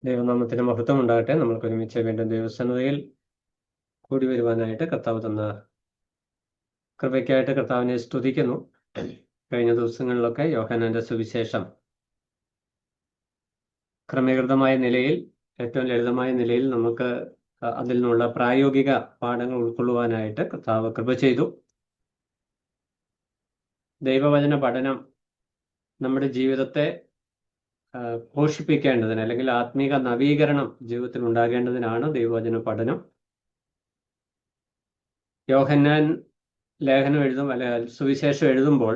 ദൈവനാമത്തിന് മഹത്വം ഉണ്ടാകട്ടെ. നമ്മൾക്ക് ഒരുമിച്ച് വീണ്ടും ദൈവസന്നിധിയിൽ കൂടി വരുവാനായിട്ട് കർത്താവ് തന്ന കൃപയ്ക്കായിട്ട് കർത്താവിനെ സ്തുതിക്കുന്നു. കഴിഞ്ഞ ദിവസങ്ങളിലൊക്കെ യോഹന്നാന്റെ സുവിശേഷം ക്രമീകൃതമായ നിലയിൽ, ഏറ്റവും ലളിതമായ നിലയിൽ നമുക്ക് അതിൽ നിന്നുള്ള പ്രായോഗിക പാഠങ്ങൾ ഉൾക്കൊള്ളുവാനായിട്ട് കർത്താവ് കൃപ ചെയ്തു. ദൈവവചന പഠനം നമ്മുടെ ജീവിതത്തെ പോഷിപ്പിക്കേണ്ടതിന്, അല്ലെങ്കിൽ ആത്മീക നവീകരണം ജീവിതത്തിൽ ഉണ്ടാകേണ്ടതിനാണ് ദൈവവചന പഠനം. യോഹന്നാൻ ലേഖനം അല്ല സുവിശേഷം എഴുതുമ്പോൾ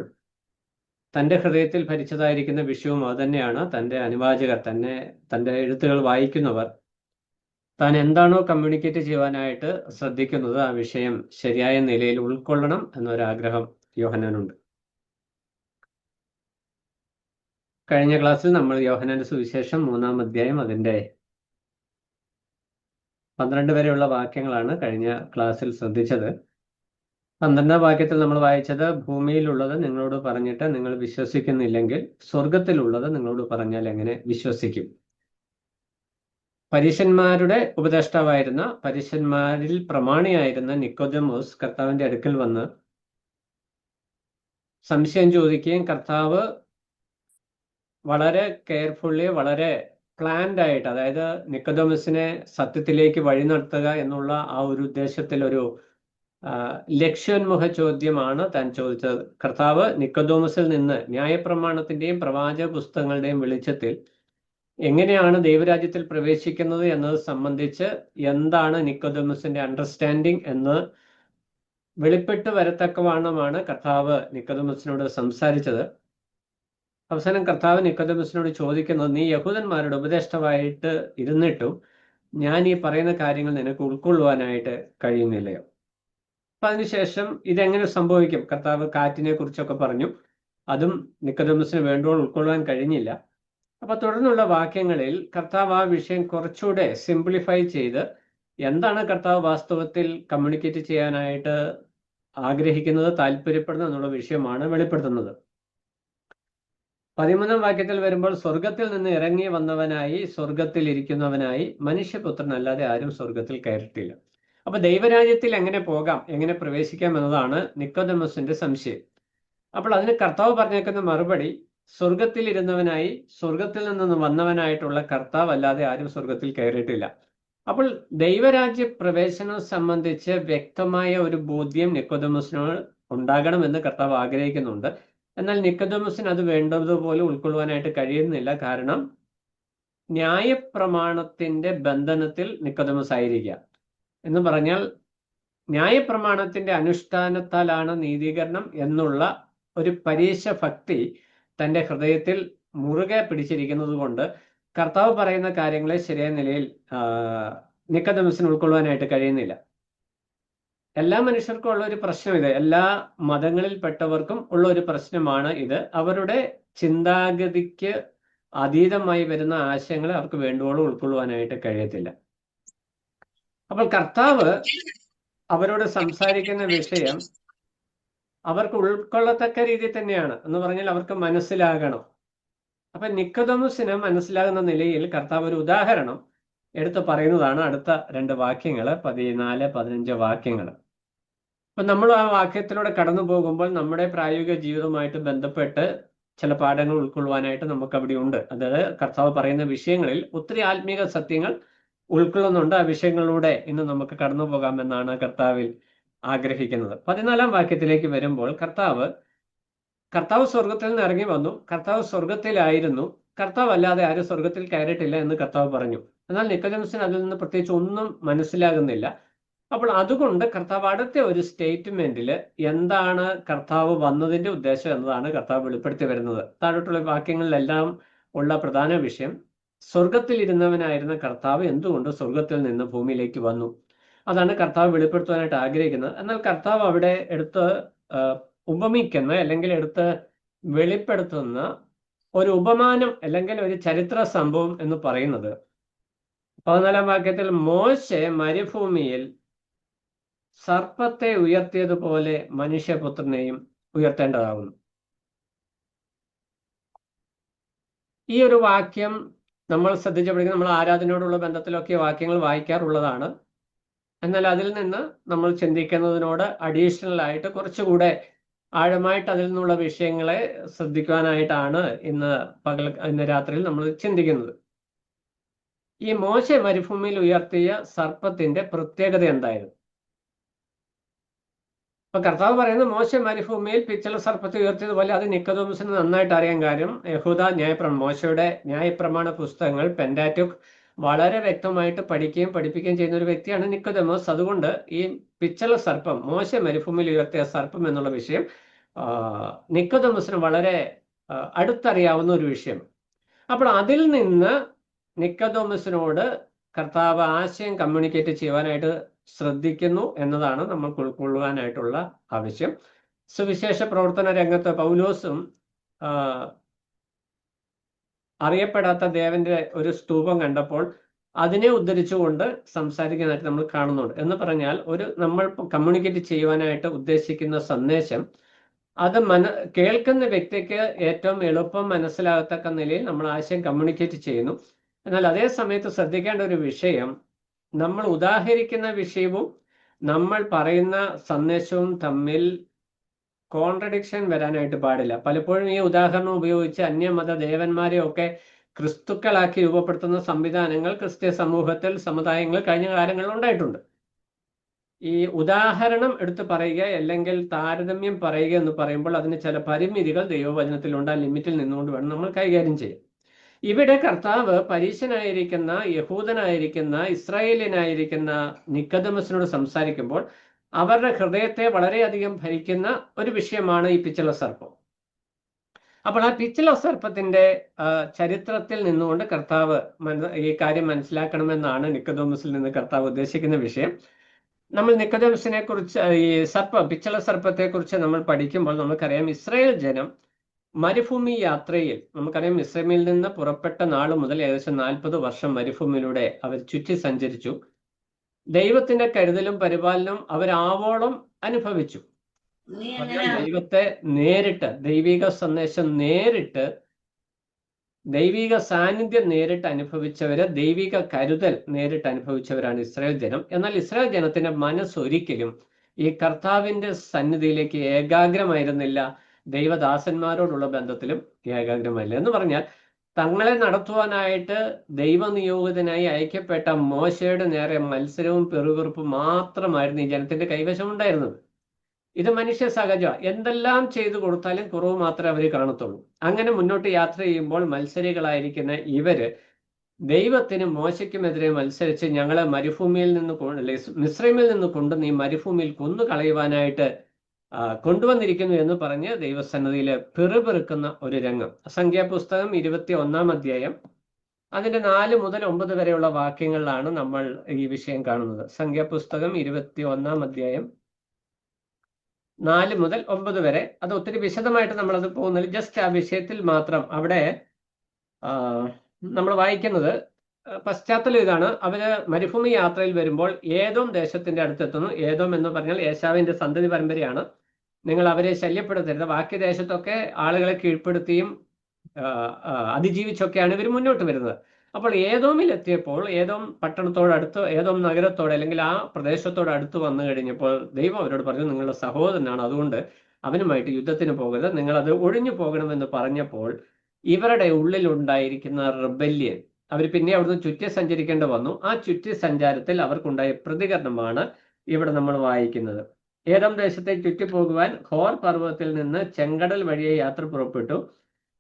തൻ്റെ ഹൃദയത്തിൽ ഭരിച്ചതായിരിക്കുന്ന വിഷയവും അതുതന്നെയാണ്. തൻ്റെ അനുവാചകർ, തൻ്റെ എഴുത്തുകൾ വായിക്കുന്നവർ താൻ എന്താണോ കമ്മ്യൂണിക്കേറ്റ് ചെയ്യുവാനായിട്ട് ശ്രദ്ധിക്കുന്നത് ആ വിഷയം ശരിയായ നിലയിൽ ഉൾക്കൊള്ളണം എന്നൊരാഗ്രഹം യോഹന്നാനുണ്ട്. കഴിഞ്ഞ ക്ലാസ്സിൽ നമ്മൾ യോഹന്നാന്റെ സുവിശേഷം 3-ാം അധ്യായം അതിൻ്റെ 12 വരെയുള്ള വാക്യങ്ങളാണ് കഴിഞ്ഞ ക്ലാസ്സിൽ ശ്രദ്ധിച്ചത്. 12-ാം വാക്യത്തിൽ നമ്മൾ വായിച്ചത്, ഭൂമിയിലുള്ളത് നിങ്ങളോട് പറഞ്ഞിട്ട് നിങ്ങൾ വിശ്വസിക്കുന്നില്ലെങ്കിൽ സ്വർഗത്തിലുള്ളത് നിങ്ങളോട് പറഞ്ഞാൽ എങ്ങനെ വിശ്വസിക്കും? പരീശന്മാരുടെ ഉപദേഷ്ടാവായിരുന്ന, പരീശന്മാരിൽ പ്രമാണിയായിരുന്ന നിക്കോദെമോസ് കർത്താവിന്റെ അടുക്കൽ വന്ന് സംശയം ചോദിക്കുകയും കർത്താവ് വളരെ കെയർഫുള്ളി, വളരെ പ്ലാൻഡ് ആയിട്ട്, അതായത് നിക്കോദെമോസിനെ സത്യത്തിലേക്ക് വഴി നടത്തുക എന്നുള്ള ആ ഒരു ഉദ്ദേശത്തിൽ ഒരു ലക്ഷ്യോന്മുഖ ചോദ്യമാണ് താൻ ചോദിച്ചത്. കർത്താവ് നിക്കോദെമോസിൽ നിന്ന് ന്യായപ്രമാണത്തിന്റെയും പ്രവാചക പുസ്തകങ്ങളുടെയും വെളിച്ചത്തിൽ എങ്ങനെയാണ് ദൈവരാജ്യത്തിൽ പ്രവേശിക്കുന്നത് എന്നത് സംബന്ധിച്ച് എന്താണ് നിക്കോദെമോസിന്റെ അണ്ടർസ്റ്റാൻഡിങ് എന്ന് വെളിപ്പെട്ട് വരത്തക്കവണ്ണമാണ് കർത്താവ് നിക്കോദെമോസിനോട് സംസാരിച്ചത്. അവസാനം കർത്താവ് നിക്കോദെമോസിനോട് ചോദിക്കുന്നത്, നീ യഹൂദന്മാരുടെ ഉപദേഷ്ടാവായിട്ട് ഇരുന്നിട്ടും ഞാൻ ഈ പറയുന്ന കാര്യങ്ങൾ നിനക്ക് ഉൾക്കൊള്ളുവാനായിട്ട് കഴിയുന്നില്ലയോ? അപ്പൊ അതിനുശേഷം ഇതെങ്ങനെ സംഭവിക്കും? കർത്താവ് കാറ്റിനെ കുറിച്ചൊക്കെ പറഞ്ഞു. അതും നിക്കോദെമോസിന് വേണ്ടോളം ഉൾക്കൊള്ളാൻ കഴിഞ്ഞില്ല. അപ്പൊ തുടർന്നുള്ള വാക്യങ്ങളിൽ കർത്താവ് ആ വിഷയം കുറച്ചുകൂടെ സിംപ്ലിഫൈ ചെയ്ത് എന്താണ് കർത്താവ് വാസ്തവത്തിൽ കമ്മ്യൂണിക്കേറ്റ് ചെയ്യാനായിട്ട് ആഗ്രഹിക്കുന്നത്, താല്പര്യപ്പെടുന്നത് എന്നുള്ള വിഷയമാണ് വെളിപ്പെടുത്തുന്നത്. 13-ാം വാക്യത്തിൽ വരുമ്പോൾ, സ്വർഗത്തിൽ നിന്ന് ഇറങ്ങി വന്നവനായി സ്വർഗത്തിൽ ഇരിക്കുന്നവനായി മനുഷ്യപുത്രൻ അല്ലാതെ ആരും സ്വർഗത്തിൽ കയറിയിട്ടില്ല. അപ്പൊ ദൈവരാജ്യത്തിൽ എങ്ങനെ പോകാം, എങ്ങനെ പ്രവേശിക്കാം എന്നതാണ് നിക്കോദെമോസിന്റെ സംശയം. അപ്പോൾ അതിന് കർത്താവ് പറഞ്ഞേക്കുന്ന മറുപടി, സ്വർഗത്തിൽ ഇരുന്നവനായി സ്വർഗത്തിൽ നിന്ന് വന്നവനായിട്ടുള്ള കർത്താവ് അല്ലാതെ ആരും സ്വർഗത്തിൽ കയറിയിട്ടില്ല. അപ്പോൾ ദൈവരാജ്യ പ്രവേശനം സംബന്ധിച്ച് വ്യക്തമായ ഒരു ബോധ്യം നിക്കോദെമോസിനോട് ഉണ്ടാകണമെന്ന് കർത്താവ് ആഗ്രഹിക്കുന്നുണ്ട്. എന്നാൽ നിക്കോദെമോസിന് അത് വേണ്ടതുപോലെ ഉൾക്കൊള്ളുവാനായിട്ട് കഴിയുന്നില്ല. കാരണം ന്യായപ്രമാണത്തിന്റെ ബന്ധനത്തിൽ നിക്കോദെമോസ് ആയിരിക്കുക എന്ന് പറഞ്ഞാൽ, ന്യായപ്രമാണത്തിന്റെ അനുഷ്ഠാനത്താലാണ് നീതീകരണം എന്നുള്ള ഒരു പരീശ ഭക്തി തൻ്റെ ഹൃദയത്തിൽ മുറുകെ പിടിച്ചിരിക്കുന്നത് കൊണ്ട് കർത്താവ് പറയുന്ന കാര്യങ്ങളെ ശരിയായ നിലയിൽ നിക്കോദെമോസിന് ഉൾക്കൊള്ളുവാനായിട്ട് കഴിയുന്നില്ല. എല്ലാ മനുഷ്യർക്കും ഉള്ള ഒരു പ്രശ്നം ഇത്, എല്ലാ മതങ്ങളിൽപ്പെട്ടവർക്കും ഉള്ള ഒരു പ്രശ്നമാണ് ഇത്. അവരുടെ ചിന്താഗതിക്ക് അതീതമായി വരുന്ന ആശയങ്ങളെ അവർക്ക് വേണ്ടുവോളം ഉൾക്കൊള്ളുവാനായിട്ട് കഴിയത്തില്ല. അപ്പോൾ കർത്താവ് അവരോട് സംസാരിക്കുന്ന വിഷയം അവർക്ക് ഉൾക്കൊള്ളത്തക്ക രീതിയിൽ തന്നെയാണ് എന്ന് പറഞ്ഞാൽ അവർക്ക് മനസ്സിലാകണം. അപ്പൊ നിക്കോദെമോസിന് മനസ്സിലാകുന്ന നിലയിൽ കർത്താവ് ഒരു ഉദാഹരണം എടുത്ത് പറയുന്നതാണ് അടുത്ത 2 വാക്യങ്ങൾ, 14-15 വാക്യങ്ങൾ. അപ്പൊ നമ്മൾ ആ വാക്യത്തിലൂടെ കടന്നു പോകുമ്പോൾ നമ്മുടെ പ്രായോഗിക ജീവിതവുമായിട്ട് ബന്ധപ്പെട്ട് ചില പാഠങ്ങൾ ഉൾക്കൊള്ളുവാനായിട്ട് നമുക്ക് അവിടെ ഉണ്ട്. അതായത് കർത്താവ് പറയുന്ന വിഷയങ്ങളിൽ ഒത്തിരി ആത്മീക സത്യങ്ങൾ ഉൾക്കൊള്ളുന്നുണ്ട്. ആ വിഷയങ്ങളിലൂടെ ഇന്ന് നമുക്ക് കടന്നു പോകാമെന്നാണ് കർത്താവിൽ ആഗ്രഹിക്കുന്നത്. 14-ാം വാക്യത്തിലേക്ക് വരുമ്പോൾ, കർത്താവ് സ്വർഗത്തിൽ നിന്ന് ഇറങ്ങി വന്നു, കർത്താവ് സ്വർഗത്തിലായിരുന്നു, കർത്താവ് അല്ലാതെ ആരും സ്വർഗത്തിൽ കയറിയിട്ടില്ല എന്ന് കർത്താവ് പറഞ്ഞു. എന്നാൽ നിക്കോദെമോസിന് അതിൽ നിന്ന് പ്രത്യേകിച്ച് ഒന്നും മനസ്സിലാകുന്നില്ല. അപ്പോൾ അതുകൊണ്ട് കർത്താവ് അടുത്ത ഒരു സ്റ്റേറ്റ്മെന്റിൽ എന്താണ് കർത്താവ് വന്നതിന്റെ ഉദ്ദേശം എന്നതാണ് കർത്താവ് വെളിപ്പെടുത്തി വരുന്നത്. താഴോട്ടുള്ള വാക്യങ്ങളിലെല്ലാം ഉള്ള പ്രധാന വിഷയം, സ്വർഗത്തിൽ ഇരുന്നവനായിരുന്ന കർത്താവ് എന്തുകൊണ്ട് സ്വർഗത്തിൽ നിന്ന് ഭൂമിയിലേക്ക് വന്നു, അതാണ് കർത്താവ് വെളിപ്പെടുത്തുവാനായിട്ട് ആഗ്രഹിക്കുന്നത്. എന്നാൽ കർത്താവ് അവിടെ എടുത്ത് ഉപമിക്കുന്ന, അല്ലെങ്കിൽ എടുത്ത് വെളിപ്പെടുത്തുന്ന ഒരു ഉപമാനം അല്ലെങ്കിൽ ഒരു ചരിത്ര സംഭവം എന്ന് പറയുന്നത് 14-ാം വാക്യത്തിൽ, മോശെ മരുഭൂമിയിൽ സർപ്പത്തെ ഉയർത്തിയതുപോലെ മനുഷ്യപുത്രനെയും ഉയർത്തേണ്ടതാകുന്നു. ഈ ഒരു വാക്യം നമ്മൾ ശ്രദ്ധിച്ചു പഠിക്കുന്ന നമ്മൾ ആരാധനയോടുള്ള ബന്ധത്തിലൊക്കെ വാക്യങ്ങൾ വായിക്കാറുള്ളതാണ്. എന്നാൽ അതിൽ നിന്ന് നമ്മൾ ചിന്തിക്കുന്നതിനോട് അഡീഷണൽ ആയിട്ട് കുറച്ചുകൂടെ ആഴമായിട്ട് അതിൽ നിന്നുള്ള വിഷയങ്ങളെ ശ്രദ്ധിക്കുവാനായിട്ടാണ് ഇന്ന് രാത്രിയിൽ നമ്മൾ ചിന്തിക്കുന്നത്. ഈ മോശെ മരുഭൂമിയിൽ ഉയർത്തിയ സർപ്പത്തിന്റെ പ്രത്യേകത എന്തായിരുന്നു? അപ്പൊ കർത്താവ് പറയുന്നത് മോശെ മരുഭൂമിയിൽ പിച്ചള സർപ്പത്തെ ഉയർത്തിയതുപോലെ അത് നിക്കോദോമസിന് നന്നായിട്ട് അറിയാൻ കാര്യം യഹൂദ മോശയുടെ ന്യായപ്രമാണ പുസ്തകങ്ങൾ പെന്റാറ്റുക് വളരെ വ്യക്തമായിട്ട് പഠിക്കുകയും പഠിപ്പിക്കുകയും ചെയ്യുന്ന ഒരു വ്യക്തിയാണ് നിക്കോദോമസ്. അതുകൊണ്ട് ഈ പിച്ചള സർപ്പം, മോശെ മരുഭൂമിയിൽ ഉയർത്തിയ സർപ്പം എന്നുള്ള വിഷയം നിക്കോദോമസിന് വളരെ അടുത്തറിയാവുന്ന ഒരു വിഷയം. അപ്പോൾ അതിൽ നിന്ന് നിക്കോദോമസിനോട് കർത്താവ് ആശയം കമ്മ്യൂണിക്കേറ്റ് ചെയ്യുവാനായിട്ട് ശ്രദ്ധിക്കുന്നു എന്നതാണ് നമ്മൾക്ക് ഉൾക്കൊള്ളുവാനായിട്ടുള്ള ആവശ്യം. സുവിശേഷ പ്രവർത്തന രംഗത്ത് പൗലോസും അറിയപ്പെടാത്ത ദേവന്റെ ഒരു സ്തൂപം കണ്ടപ്പോൾ അതിനെ ഉദ്ധരിച്ചുകൊണ്ട് സംസാരിക്കുന്നതായിട്ട് നമ്മൾ കാണുന്നുണ്ട്. എന്ന് പറഞ്ഞാൽ നമ്മൾ കമ്മ്യൂണിക്കേറ്റ് ചെയ്യുവാനായിട്ട് ഉദ്ദേശിക്കുന്ന സന്ദേശം അത് കേൾക്കുന്ന വ്യക്തിക്ക് ഏറ്റവും എളുപ്പം മനസ്സിലാകത്തക്ക നിലയിൽ നമ്മൾ ആശയം കമ്മ്യൂണിക്കേറ്റ് ചെയ്യുന്നു. എന്നാൽ അതേ സമയത്ത് ശ്രദ്ധിക്കേണ്ട ഒരു വിഷയം, നമ്മൾ ഉദാഹരിക്കുന്ന വിഷയവും നമ്മൾ പറയുന്ന സന്ദേശവും തമ്മിൽ കോൺട്രഡിക്ഷൻ വരാനായിട്ട് പാടില്ല. പലപ്പോഴും ഈ ഉദാഹരണം ഉപയോഗിച്ച് അന്യമത ദേവന്മാരെയൊക്കെ ക്രിസ്തുക്കളാക്കി രൂപപ്പെടുത്തുന്ന സംവിധാനങ്ങൾ ക്രിസ്ത്യ സമൂഹത്തിൽ, സമുദായങ്ങൾ കഴിഞ്ഞ കാലങ്ങളിൽ ഉണ്ടായിട്ടുണ്ട്. ഈ ഉദാഹരണം എടുത്ത് പറയുക അല്ലെങ്കിൽ താരതമ്യം പറയുക എന്ന് പറയുമ്പോൾ അതിന് ചില പരിമിതികൾ ദൈവവചനത്തിലുണ്ട്. ആ ലിമിറ്റിൽ നിന്നുകൊണ്ട് വേണം നമ്മൾ കൈകാര്യം ചെയ്യാൻ. ഇവിടെ കർത്താവ് പരീശനായിരിക്കുന്ന, യഹൂദനായിരിക്കുന്ന, ഇസ്രായേലിനായിരിക്കുന്ന നിക്കോദോമസിനോട് സംസാരിക്കുമ്പോൾ അവരുടെ ഹൃദയത്തെ വളരെയധികം ഭരിക്കുന്ന ഒരു വിഷയമാണ് ഈ പിച്ചള സർപ്പം. അപ്പോൾ ആ പിച്ചള സർപ്പത്തിന്റെ ചരിത്രത്തിൽ നിന്നുകൊണ്ട് കർത്താവ് ഈ കാര്യം മനസ്സിലാക്കണമെന്നാണ് നിക്കോദോമസിൽ നിന്ന് കർത്താവ് ഉദ്ദേശിക്കുന്ന വിഷയം. നമ്മൾ നിക്കോദോമസിനെ കുറിച്ച്, ഈ പിച്ചള സർപ്പത്തെ കുറിച്ച് നമ്മൾ പഠിക്കുമ്പോൾ നമുക്കറിയാം ഇസ്രായേൽ ജനം മരുഭൂമി യാത്രയിൽ, നമുക്കറിയാം ഇസ്രായേലിൽ നിന്ന് പുറപ്പെട്ട നാൾ മുതൽ ഏകദേശം 40 വർഷം മരുഭൂമിയിലൂടെ അവർ ചുറ്റി സഞ്ചരിച്ചു. ദൈവത്തിന്റെ കരുതലും പരിപാലനവും അവരാവോളം അനുഭവിച്ചു. ദൈവത്തെ നേരിട്ട്, ദൈവിക സന്ദേശം നേരിട്ട്, ദൈവിക സാന്നിധ്യം നേരിട്ട് അനുഭവിച്ചവര്, ദൈവിക കരുതൽ നേരിട്ട് അനുഭവിച്ചവരാണ് ഇസ്രായേൽ ജനം. എന്നാൽ ഇസ്രായേൽ ജനത്തിന്റെ മനസ്സൊരിക്കലും ഈ കർത്താവിന്റെ സന്നിധിയിലേക്ക് ഏകാഗ്രമായിരുന്നില്ല. ദൈവദാസന്മാരോടുള്ള ബന്ധത്തിലും ഏകാഗ്രമായില്ല. എന്ന് പറഞ്ഞാൽ തങ്ങളെ നടത്തുവാനായിട്ട് ദൈവനിയോഗിതനായി അയക്കപ്പെട്ട മോശയുടെ നേരെ മത്സരവും പെറുവിറുപ്പും മാത്രമായിരുന്നു ഈ ജനത്തിന്റെ കൈവശം ഉണ്ടായിരുന്നത്. ഇത് മനുഷ്യ സഹജമാണ്. എന്തെല്ലാം ചെയ്തു കൊടുത്താലും കുറവ് മാത്രമേ അവർ കാണത്തുള്ളൂ. അങ്ങനെ മുന്നോട്ട് യാത്ര ചെയ്യുമ്പോൾ മത്സരികളായിരിക്കുന്ന ഇവര് ദൈവത്തിന് മോശയ്ക്കുമെതിരെ മത്സരിച്ച് ഞങ്ങളെ മരുഭൂമിയിൽ നിന്ന്, മിസ്രൈമിൽ നിന്ന് കൊണ്ട് നീ മരുഭൂമിയിൽ കൊന്നു കളയുവാനായിട്ട് കൊണ്ടുവന്നിരിക്കുന്നു എന്ന് പറഞ്ഞ് ദൈവസന്നിധിയിൽ പിറുപിറുക്കുന്ന ഒരു രംഗം. സംഖ്യാപുസ്തകം 21-ാം അധ്യായം അതിന്റെ 4 മുതൽ 9 വരെയുള്ള വാക്യങ്ങളിലാണ് നമ്മൾ ഈ വിഷയം കാണുന്നത്. സംഖ്യാപുസ്തകം 21-ാം അധ്യായം 4 മുതൽ 9 വരെ. അത് ഒത്തിരി വിശദമായിട്ട് നമ്മളത് പോകുന്നില്ല, ജസ്റ്റ് ആ വിഷയത്തിൽ മാത്രം. അവിടെ നമ്മൾ വായിക്കുന്നത് പശ്ചാത്തലം ഇതാണ്. അവര് മരുഭൂമി യാത്രയിൽ വരുമ്പോൾ ഏദോം ദേശത്തിന്റെ അടുത്തെത്തുന്നു. ഏദോം എന്ന് പറഞ്ഞാൽ ഏശാവിന്റെ സന്തതി പരമ്പരയാണ്. നിങ്ങൾ അവരെ ശല്യപ്പെടുത്തരുത്. ബാക്കി ദേശത്തൊക്കെ ആളുകളെ കീഴ്പ്പെടുത്തിയും അതിജീവിച്ചൊക്കെയാണ് ഇവർ മുന്നോട്ട് വരുന്നത്. അപ്പോൾ ഏദോമിൽ എത്തിയപ്പോൾ, ഏദോം പട്ടണത്തോടടുത്ത്, ഏദോം നഗരത്തോട് അല്ലെങ്കിൽ ആ പ്രദേശത്തോട് അടുത്ത് വന്നു കഴിഞ്ഞപ്പോൾ ദൈവം അവരോട് പറഞ്ഞു, നിങ്ങളുടെ സഹോദരനാണ്, അതുകൊണ്ട് അവനുമായിട്ട് യുദ്ധത്തിന് പോകരുത്, നിങ്ങളത് ഒഴിഞ്ഞു പോകണമെന്ന് പറഞ്ഞപ്പോൾ ഇവരുടെ ഉള്ളിലുണ്ടായിരിക്കുന്ന റിബല്യൻ, അവർ പിന്നെ അവിടുന്ന് ചുറ്റി സഞ്ചരിക്കേണ്ടി വന്നു. ആ ചുറ്റി സഞ്ചാരത്തിൽ അവർക്കുണ്ടായ പ്രതികരണമാണ് ഇവിടെ നമ്മൾ വായിക്കുന്നത്. ഏദോം ദേശത്തേക്ക് ചുറ്റിപ്പോകുവാൻ ഹോർ പർവ്വതത്തിൽ നിന്ന് ചെങ്കടൽ വഴിയെ യാത്ര പുറപ്പെട്ടു.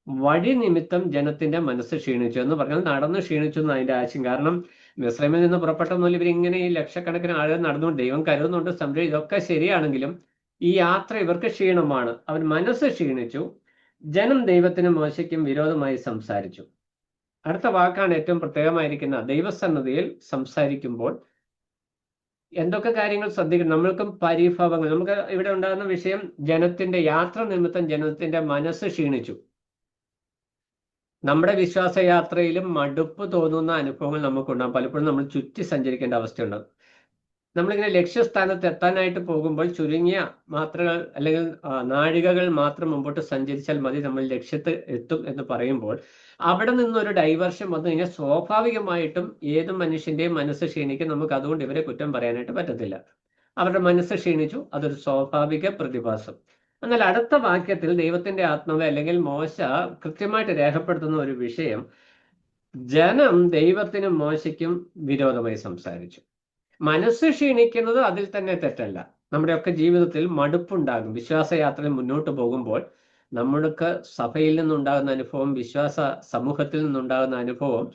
വഴി നിമിത്തം ജനത്തിന്റെ മനസ്സ് ക്ഷീണിച്ചു. എന്ന് പറഞ്ഞാൽ നടന്ന് ക്ഷീണിച്ചു എന്ന് അതിന്റെ ആശയം. കാരണം മിസ്രൈമിൽ നിന്ന് പുറപ്പെട്ടൊന്നുമില്ല, ഇവരിങ്ങനെ ഈ ലക്ഷക്കണക്കിന് ആളുകൾ നടന്നുകൊണ്ട് ദൈവം കരുതുന്നുണ്ട്, സംരക്ഷണം, ഇതൊക്കെ ശരിയാണെങ്കിലും ഈ യാത്ര ഇവർക്ക് ക്ഷീണമാണ്. അവർ മനസ്സ് ക്ഷീണിച്ചു. ജനം ദൈവത്തിനും മോശയ്ക്കും വിരോധമായി സംസാരിച്ചു. അടുത്ത വാക്കാണ് ഏറ്റവും പ്രത്യേകമായിരിക്കുന്ന. ദൈവസന്നദ്ധിയിൽ സംസാരിക്കുമ്പോൾ എന്തൊക്കെ കാര്യങ്ങൾ ശ്രദ്ധിക്കണം. നമ്മൾക്കും പരിഭവങ്ങൾ, നമുക്ക് ഇവിടെ ഉണ്ടാകുന്ന വിഷയം ജനത്തിന്റെ യാത്ര നിമിത്തം ജനത്തിന്റെ മനസ്സ് ക്ഷീണിച്ചു. നമ്മുടെ വിശ്വാസയാത്രയിലും മടുപ്പ് തോന്നുന്ന അനുഭവങ്ങൾ നമുക്കുണ്ടാകും. പലപ്പോഴും നമ്മൾ ചുറ്റി സഞ്ചരിക്കേണ്ട അവസ്ഥയുണ്ടാകും. നമ്മളിങ്ങനെ ലക്ഷ്യസ്ഥാനത്ത് എത്താനായിട്ട് പോകുമ്പോൾ ചുരുങ്ങിയ മാത്രകൾ അല്ലെങ്കിൽ നാഴികകൾ മാത്രം മുമ്പോട്ട് സഞ്ചരിച്ചാൽ മതി നമ്മൾ ലക്ഷ്യത്ത് എത്തും എന്ന് പറയുമ്പോൾ അവിടെ നിന്നൊരു ഡൈവേർഷൻ വന്നു കഴിഞ്ഞാൽ സ്വാഭാവികമായിട്ടും ഏത് മനുഷ്യന്റെയും മനസ്സ് ക്ഷീണിക്കും. നമുക്ക് അതുകൊണ്ട് ഇവരെ കുറ്റം പറയാനായിട്ട് പറ്റത്തില്ല. അവരുടെ മനസ്സ് ക്ഷീണിച്ചു, അതൊരു സ്വാഭാവിക പ്രതിഭാസം. എന്നാൽ അടുത്ത വാക്യത്തിൽ ദൈവത്തിന്റെ ആത്മാവ് അല്ലെങ്കിൽ മോശ കൃത്യമായിട്ട് രേഖപ്പെടുത്തുന്ന ഒരു വിഷയം, ജനം ദൈവത്തിനും മോശയ്ക്കും വിരോധമായി സംസാരിച്ചു. മനസ്സ് ക്ഷീണിക്കുന്നത് അതിൽ തന്നെ തെറ്റല്ല. നമ്മുടെയൊക്കെ ജീവിതത്തിൽ മടുപ്പുണ്ടാകും. വിശ്വാസയാത്രയിൽ മുന്നോട്ട് പോകുമ്പോൾ നമ്മൾക്ക് സഭയിൽ നിന്നുണ്ടാകുന്ന അനുഭവം, വിശ്വാസ സമൂഹത്തിൽ നിന്നുണ്ടാകുന്ന അനുഭവം,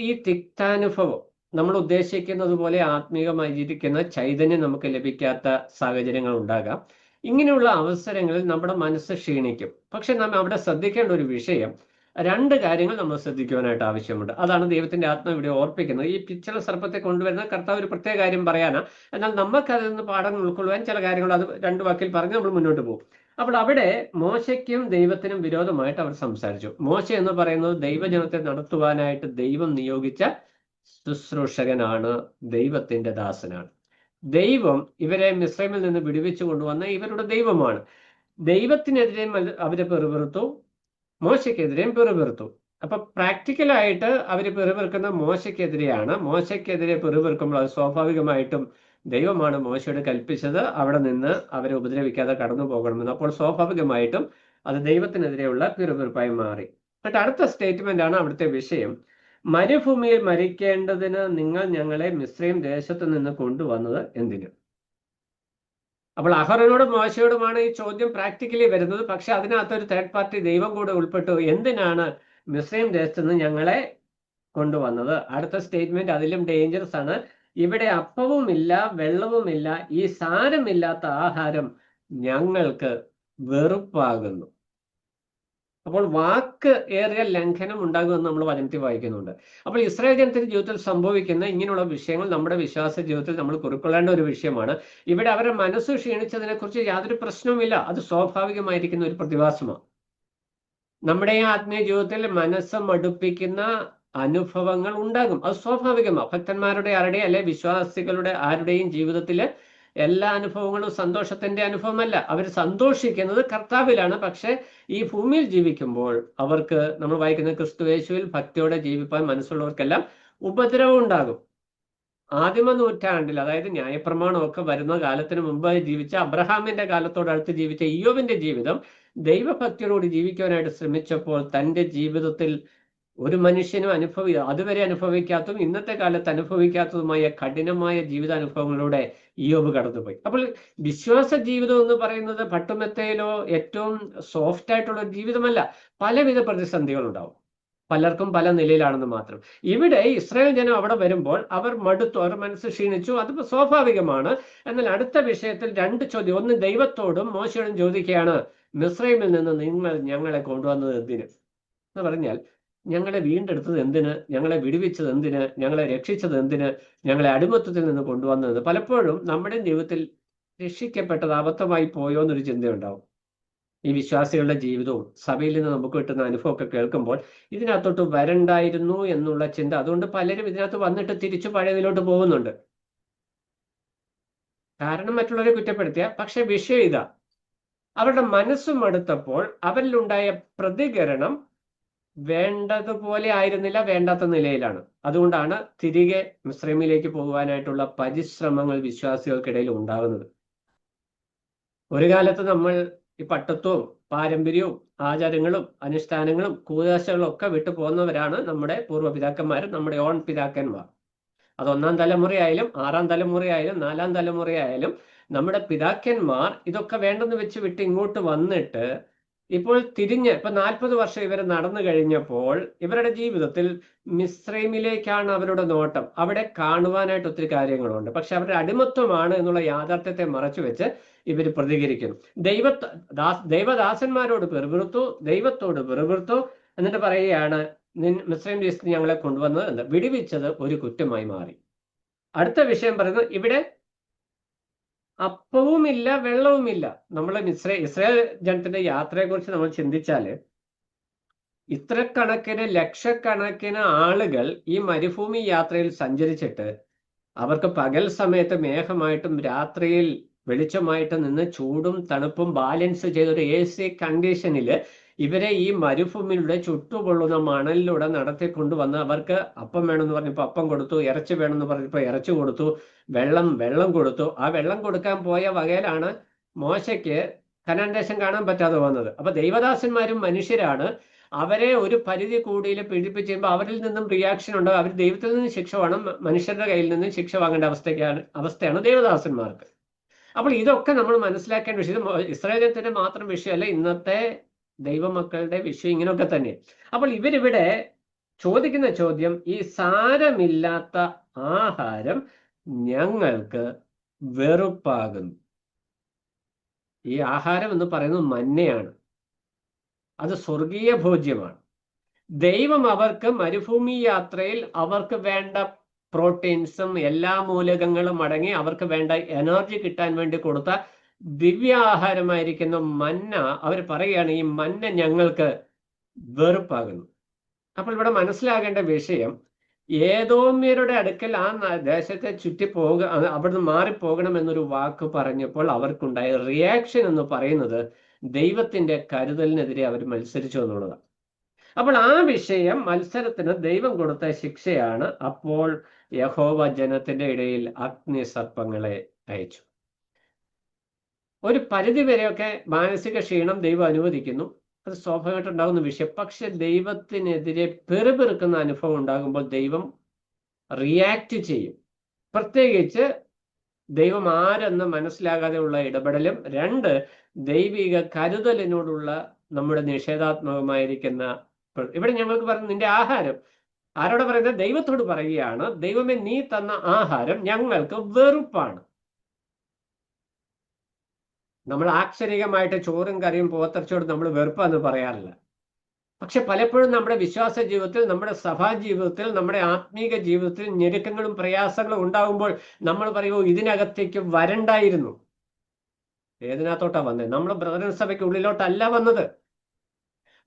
ഈ തിക്താനുഭവം, നമ്മൾ ഉദ്ദേശിക്കുന്നത് പോലെ ആത്മീയമായിരിക്കുന്ന ചൈതന്യം നമുക്ക് ലഭിക്കാത്ത സാഹചര്യങ്ങൾ ഉണ്ടാകാം. ഇങ്ങനെയുള്ള അവസരങ്ങളിൽ നമ്മുടെ മനസ്സ് ക്ഷീണിക്കും. പക്ഷെ നാം അവിടെ ശ്രദ്ധിക്കേണ്ട ഒരു വിഷയം, രണ്ട് കാര്യങ്ങൾ നമ്മൾ ശ്രദ്ധിക്കുവാനായിട്ട് ആവശ്യമുണ്ട്. അതാണ് ദൈവത്തിന്റെ ആത്മാവ് ഇവിടെ ഓർപ്പിക്കുന്നത്. ഈ പിച്ചള സർപ്പത്തെ കൊണ്ടുവരുന്ന കർത്താവ് ഒരു പ്രത്യേക കാര്യം പറയാനാ. എന്നാൽ നമുക്ക് അതിൽ നിന്ന് പാഠങ്ങൾ ഉൾക്കൊള്ളുവാൻ ചില കാര്യങ്ങൾ അത് രണ്ട് വാക്കിൽ പറഞ്ഞ് നമ്മൾ മുന്നോട്ട് പോകും. അപ്പോൾ അവിടെ മോശയ്ക്കും ദൈവത്തിനും വിരോധമായിട്ട് അവർ സംസാരിച്ചു. മോശ എന്ന് പറയുന്നത് ദൈവജനത്തെ നടത്തുവാനായിട്ട് ദൈവം നിയോഗിച്ച ശുശ്രൂഷകനാണ്, ദൈവത്തിന്റെ ദാസനാണ്. ദൈവം ഇവരെ മിസ്രൈമിൽ നിന്ന് വിടുവിച്ചു കൊണ്ടുവന്ന ഇവരുടെ ദൈവമാണ്. ദൈവത്തിനെതിരെ അവരെ പെറുപെറുത്തു, മോശയ്ക്കെതിരെയും പെറുപെറുത്തു. അപ്പൊ പ്രാക്ടിക്കലായിട്ട് അവര് പെറുപെറുക്കുന്ന മോശയ്ക്കെതിരെയാണ്. മോശയ്ക്കെതിരെ പെറുപെറുക്കുമ്പോൾ അത് സ്വാഭാവികമായിട്ടും ദൈവമാണ് മോശയോട് കൽപ്പിച്ചത് അവിടെ നിന്ന് അവരെ ഉപദ്രവിക്കാതെ കടന്നു പോകണമെന്ന്. അപ്പോൾ സ്വാഭാവികമായിട്ടും അത് ദൈവത്തിനെതിരെയുള്ള പെറുപെറുപ്പായി മാറി. എന്നിട്ട് അടുത്ത സ്റ്റേറ്റ്മെന്റ് ആണ് അവിടുത്തെ വിഷയം, മരുഭൂമിയിൽ മരിക്കേണ്ടതിന് നിങ്ങൾ ഞങ്ങളെ മിസ്രൈം ദേശത്ത് നിന്ന് കൊണ്ടുവന്നത് എന്തിന്? അപ്പോൾ അഹറോനോടും മോശയോടുമാണ് ഈ ചോദ്യം പ്രാക്ടിക്കലി വരുന്നത്. പക്ഷെ അതിനകത്തൊരു തേർഡ് പാർട്ടി ദൈവം കൂടെ ഉൾപ്പെട്ടു. എന്തിനാണ് മിസ്രൈം ദേശത്ത് നിന്ന് ഞങ്ങളെ കൊണ്ടുവന്നത്? അടുത്ത സ്റ്റേറ്റ്മെന്റ് അതിലും ഡേഞ്ചറസ് ആണ്. ഇവിടെ അപ്പവുമില്ല വെള്ളവുമില്ല, ഈ സാരമില്ലാത്ത ആഹാരം ഞങ്ങൾക്ക് വെറുപ്പാകുന്നു. അപ്പോൾ വാക്ക് ഏറിയ ലംഘനം ഉണ്ടാകുമെന്ന് നമ്മൾ വചനത്തിൽ വായിക്കുന്നുണ്ട്. അപ്പോൾ ഇസ്രായേൽ ജനത്തിന്റെ ജീവിതത്തിൽ സംഭവിക്കുന്ന ഇങ്ങനെയുള്ള വിഷയങ്ങൾ നമ്മുടെ വിശ്വാസ ജീവിതത്തിൽ നമ്മൾ കുറിക്കൊള്ളേണ്ട ഒരു വിഷയമാണ്. ഇവിടെ അവരുടെ മനസ്സ് ക്ഷീണിച്ചതിനെ കുറിച്ച് യാതൊരു പ്രശ്നവുമില്ല. അത് സ്വാഭാവികമായിരിക്കുന്ന ഒരു പ്രതിഭാസമാണ്. നമ്മുടെ ആത്മീയ ജീവിതത്തിൽ മനസ്സ് മടുപ്പിക്കുന്ന അനുഭവങ്ങൾ ഉണ്ടാകും. അത് സ്വാഭാവികമാണ്. ഭക്തന്മാരുടെ ആരുടെയും അല്ലെ വിശ്വാസികളുടെ ആരുടെയും ജീവിതത്തിൽ എല്ലാ അനുഭവങ്ങളും സന്തോഷത്തിന്റെ അനുഭവമല്ല. അവർ സന്തോഷിക്കുന്നത് കർത്താവിലാണ്. പക്ഷെ ഈ ഭൂമിയിൽ ജീവിക്കുമ്പോൾ അവർക്ക്, നമ്മൾ വായിക്കുന്ന ക്രിസ്തുയേശുവിൽ ഭക്തിയോടെ ജീവിപ്പാൻ മനസ്സുള്ളവർക്കെല്ലാം ഉപദ്രവം ഉണ്ടാകും. ആദിമ നൂറ്റാണ്ടിൽ, അതായത് ന്യായപ്രമാണമൊക്കെ വരുന്ന കാലത്തിന് മുമ്പായി ജീവിച്ച അബ്രഹാമിന്റെ കാലത്തോടടുത്ത് ജീവിച്ച ഇയ്യോബിന്റെ ജീവിതം ദൈവഭക്തിയോടുകൂടി ജീവിക്കുവാനായിട്ട് ശ്രമിച്ചപ്പോൾ തൻ്റെ ജീവിതത്തിൽ ഒരു മനുഷ്യനും അതുവരെ അനുഭവിക്കാത്തതും ഇന്നത്തെ കാലത്ത് അനുഭവിക്കാത്തതുമായ കഠിനമായ ജീവിതാനുഭവങ്ങളിലൂടെ ഇയ്യോബ് കടന്നുപോയി. അപ്പോൾ വിശ്വാസ ജീവിതം എന്ന് പറയുന്നത് പട്ടുമെത്തയിലോ ഏറ്റവും സോഫ്റ്റ് ആയിട്ടുള്ള ഒരു ജീവിതമല്ല. പലവിധ പ്രതിസന്ധികൾ ഉണ്ടാവും. പലർക്കും പല നിലയിലാണെന്ന് മാത്രം. ഇവിടെ ഇസ്രായേൽ ജനം അവിടെ വരുമ്പോൾ അവർ മടുത്തു, അവർ മനസ്സ് ക്ഷീണിച്ചു. അത് സ്വാഭാവികമാണ്. എന്നാൽ അടുത്ത വിഷയത്തിൽ രണ്ട് ചോദ്യം. ഒന്ന് ദൈവത്തോടും മോശയോടും ചോദിക്കുകയാണ്, മിസ്രൈമിൽ നിന്ന് നിങ്ങൾ ഞങ്ങളെ കൊണ്ടുവന്നത് എന്തിന് എന്ന് പറഞ്ഞാൽ, ഞങ്ങളെ വീണ്ടെടുത്തത് എന്തിന്, ഞങ്ങളെ വിടുവിച്ചത് എന്തിന്, ഞങ്ങളെ രക്ഷിച്ചത് എന്തിന്, ഞങ്ങളെ അടിമത്തത്തിൽ നിന്ന് കൊണ്ടുവന്നത്. പലപ്പോഴും നമ്മുടെ ജീവിതത്തിൽ രക്ഷിക്കപ്പെട്ടത് അബദ്ധമായി പോയോ എന്നൊരു ചിന്തയുണ്ടാവും. ഈ വിശ്വാസികളുടെ ജീവിതവും സഭയിൽ നിന്ന് നമുക്ക് കിട്ടുന്ന അനുഭവമൊക്കെ കേൾക്കുമ്പോൾ ഇതിനകത്തോട്ട് വരണ്ടായിരുന്നു എന്നുള്ള ചിന്ത. അതുകൊണ്ട് പലരും ഇതിനകത്ത് വന്നിട്ട് തിരിച്ചു പഴയതിലോട്ട് പോകുന്നുണ്ട്. കാരണം മറ്റുള്ളവരെ കുറ്റപ്പെടുത്തിയ. പക്ഷെ വിഷയം ഇതാ, അവരുടെ മനസ്സും മടുത്തപ്പോൾ അവരിലുണ്ടായ പ്രതികരണം വേണ്ടതുപോലെ ആയിരുന്നില്ല, വേണ്ടാത്ത നിലയിലാണ്. അതുകൊണ്ടാണ് തിരികെ മിസ്രൈമിലേക്ക് പോകുവാനായിട്ടുള്ള പരിശ്രമങ്ങൾ വിശ്വാസികൾക്കിടയിൽ ഉണ്ടാകുന്നത്. ഒരു കാലത്ത് നമ്മൾ ഈ പട്ടത്വവും പാരമ്പര്യവും ആചാരങ്ങളും അനുഷ്ഠാനങ്ങളും കൂതാശകളും ഒക്കെ വിട്ടു പോകുന്നവരാണ് നമ്മുടെ പൂർവ്വപിതാക്കന്മാരും നമ്മുടെ ഓൺ പിതാക്കന്മാർ. അത് 1-ാം തലമുറയായാലും 6-ാം തലമുറയായാലും 4-ാം തലമുറയായാലും നമ്മുടെ പിതാക്കന്മാർ ഇതൊക്കെ വേണ്ടെന്ന് വെച്ച് വിട്ട് ഇങ്ങോട്ട് വന്നിട്ട് ഇപ്പോൾ തിരിഞ്ഞ് ഇപ്പൊ 40 വർഷം ഇവർ നടന്നു കഴിഞ്ഞപ്പോൾ ഇവരുടെ ജീവിതത്തിൽ മിസ്രൈമിലേക്കാണ് അവരുടെ നോട്ടം. അവിടെ കാണുവാനായിട്ട് ഒത്തിരി കാര്യങ്ങളുണ്ട്. പക്ഷെ അവരുടെ അടിമത്വമാണ് എന്നുള്ള യാഥാർത്ഥ്യത്തെ മറച്ചു വെച്ച് ഇവർ പ്രതികരിക്കുന്നു. ദൈവദാസന്മാരോട് പെറുപിറുത്തു, ദൈവത്തോട് പെറുപിറുത്തു. എന്നിട്ട് പറയുകയാണ്, മിസ്രൈം ദേശത്ത് ഞങ്ങളെ കൊണ്ടുവന്നത് എന്താ, വിടുവിച്ചത് ഒരു കുറ്റമായി മാറി. അടുത്ത വിഷയം പറയുന്നത്, ഇവിടെ അപ്പവുമില്ല വെള്ളവുമില്ല. നമ്മൾ ഇസ്രായേൽ ജനത്തിന്റെ യാത്രയെക്കുറിച്ച് നമ്മൾ ചിന്തിച്ചാല്, ഇത്രക്കണക്കിന് ലക്ഷക്കണക്കിന് ആളുകൾ ഈ മരുഭൂമി യാത്രയിൽ സഞ്ചരിച്ചിട്ട് അവർക്ക് പകൽ സമയത്ത് മേഘമായിട്ടും രാത്രിയിൽ വെളിച്ചമായിട്ട് നിന്ന് ചൂടും തണുപ്പും ബാലൻസ് ചെയ്തൊരു AC കണ്ടീഷനിൽ ഇവരെ ഈ മരുഭൂമിയിലൂടെ ചുട്ടുപൊള്ളുന്ന മണലിലൂടെ നടത്തിക്കൊണ്ടുവന്ന് അവർക്ക് അപ്പം വേണമെന്ന് പറഞ്ഞപ്പോൾ അപ്പം കൊടുത്തു, ഇറച്ചി വേണമെന്ന് പറഞ്ഞപ്പോൾ ഇറച്ചി കൊടുത്തു, വെള്ളം കൊടുത്തു. ആ വെള്ളം കൊടുക്കാൻ പോയ വകയിലാണ് മോശയ്ക്ക് കനാൻ ദേശം കാണാൻ പറ്റാതെ വന്നത്. അപ്പൊ ദൈവദാസന്മാരും മനുഷ്യരാണ്. അവരെ ഒരു പരിധി കൂടിയിൽ പീഡിപ്പിച്ച് കഴിയുമ്പോൾ അവരിൽ നിന്നും റിയാക്ഷൻ ഉണ്ടാകും. അവർ ദൈവത്തിൽ നിന്ന് ശിക്ഷ വേണം, മനുഷ്യരുടെ കയ്യിൽ നിന്നും ശിക്ഷ വാങ്ങേണ്ട അവസ്ഥയാണ് ദൈവദാസന്മാർക്ക്. അപ്പോൾ ഇതൊക്കെ നമ്മൾ മനസ്സിലാക്കേണ്ട വിഷയം. ഇത് ഇസ്രായേലത്തിന്റെ മാത്രം വിഷയമല്ല, ഇന്നത്തെ ദൈവമക്കളുടെ വിഷയം ഇങ്ങനെയൊക്കെ തന്നെ. അപ്പോൾ ഇവരിവിടെ ചോദിക്കുന്ന ചോദ്യം, ഈ സാരമില്ലാത്ത ആഹാരം ഞങ്ങൾക്ക് വെറുപ്പാകുന്നു. ഈ ആഹാരം എന്ന് പറയുന്നത് മന്നയാണ്. അത് സ്വർഗീയ ഭോജ്യമാണ്. ദൈവം അവർക്ക് മരുഭൂമി യാത്രയിൽ അവർക്ക് വേണ്ട പ്രോട്ടീൻസും എല്ലാ മൂലകങ്ങളും അടങ്ങി അവർക്ക് വേണ്ട എനർജി കിട്ടാൻ വേണ്ടി കൊടുത്ത ദിവ്യാഹാരമായിരിക്കുന്ന മന്ന, അവർ പറയുകയാണ് ഈ മന്ന ഞങ്ങൾക്ക് വെറുപ്പാകുന്നു. അപ്പോൾ ഇവിടെ മനസ്സിലാകേണ്ട വിഷയം, ഏദോമ്യരുടെ അടുക്കൽ ആ ദേശത്തെ ചുറ്റി അവിടുന്ന് മാറിപ്പോകണം എന്നൊരു വാക്ക് പറഞ്ഞപ്പോൾ അവർക്കുണ്ടായ റിയാക്ഷൻ എന്ന് പറയുന്നത് ദൈവത്തിന്റെ കരുതലിനെതിരെ അവർ മത്സരിച്ചു എന്നുള്ളതാണ്. അപ്പോൾ ആ വിഷയം, മത്സരത്തിന് ദൈവം കൊടുത്ത ശിക്ഷയാണ്. അപ്പോൾ യഹോവ ജനത്തിന്റെ ഇടയിൽ അഗ്നിസർപ്പങ്ങളെ അയച്ചു. ഒരു പരിധി വരെയൊക്കെ മാനസിക ക്ഷീണം ദൈവം അനുവദിക്കുന്നു, അത് സ്വാഭാവികമായിട്ടുണ്ടാകുന്ന വിഷയം. പക്ഷെ ദൈവത്തിനെതിരെ പെറുപെറുക്കുന്ന അനുഭവം ഉണ്ടാകുമ്പോൾ ദൈവം റിയാക്ട് ചെയ്യും. പ്രത്യേകിച്ച് ദൈവം ആരെന്ന് മനസ്സിലാകാതെയുള്ള ഇടപെടലും, രണ്ട്, ദൈവിക കരുതലിനോടുള്ള നമ്മുടെ നിഷേധാത്മകമായിരിക്കുന്ന, ഇവിടെ ഞങ്ങൾക്ക് പറഞ്ഞു നിന്റെ ആഹാരം, ആരോട് പറയുന്നത്? ദൈവത്തോട് പറയുകയാണ്, ദൈവമേ നീ തന്ന ആഹാരം ഞങ്ങൾക്ക് വെറുപ്പാണ്. നമ്മൾ ആക്ഷരികമായിട്ട് ചോറും കറിയും പോത്തിറച്ചിയോട് നമ്മൾ വെറുപ്പാന്ന് പറയാറില്ല. പക്ഷെ പലപ്പോഴും നമ്മുടെ വിശ്വാസ ജീവിതത്തിൽ, നമ്മുടെ സഭാ ജീവിതത്തിൽ, നമ്മുടെ ആത്മീക ജീവിതത്തിൽ ഞെരുക്കങ്ങളും പ്രയാസങ്ങളും ഉണ്ടാകുമ്പോൾ നമ്മൾ പറയുമോ ഇതിനകത്തേക്ക് വരണ്ടായിരുന്നു. ഏതിനകത്തോട്ടാ വന്നത്? നമ്മൾ ബ്രദറൻ സഭയ്ക്ക് ഉള്ളിലോട്ടല്ല വന്നത്.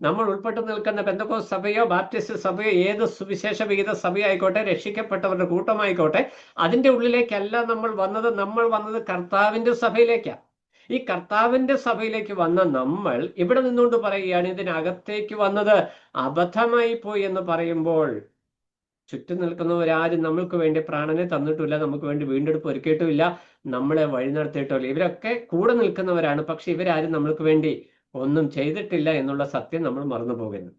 നമ്മൾ ഉൾപ്പെട്ടു നിൽക്കുന്ന പെന്തക്കോസ്ത് സഭയോ ബാപ്റ്റിസ്റ്റ് സഭയോ ഏത് സുവിശേഷ വിഹിത സഭയായിക്കോട്ടെ, രക്ഷിക്കപ്പെട്ടവരുടെ കൂട്ടമായിക്കോട്ടെ, അതിൻ്റെ ഉള്ളിലേക്കല്ല നമ്മൾ വന്നത്. നമ്മൾ വന്നത് കർത്താവിൻ്റെ സഭയിലേക്കാണ്. ഈ കർത്താവിൻ്റെ സഭയിലേക്ക് വന്ന നമ്മൾ ഇവിടെ നിന്നുകൊണ്ട് പറയുകയാണ് ഇതിനകത്തേക്ക് വന്നത് അബദ്ധമായി പോയി എന്ന് പറയുമ്പോൾ, ചുറ്റും നിൽക്കുന്നവരാരും നമ്മൾക്ക് വേണ്ടി പ്രാണനെ തന്നിട്ടില്ല, നമുക്ക് വേണ്ടി വീണ്ടെടുപ്പ് ഒരുക്കിയിട്ടുമില്ല, നമ്മളെ വഴി നടത്തിയിട്ടുമില്ല. ഇവരൊക്കെ കൂടെ നിൽക്കുന്നവരാണ്, പക്ഷെ ഇവരാരും നമ്മൾക്ക് വേണ്ടി ഒന്നും ചെയ്തിട്ടില്ല എന്നുള്ള സത്യം നമ്മൾ മറന്നു പോകുന്നു.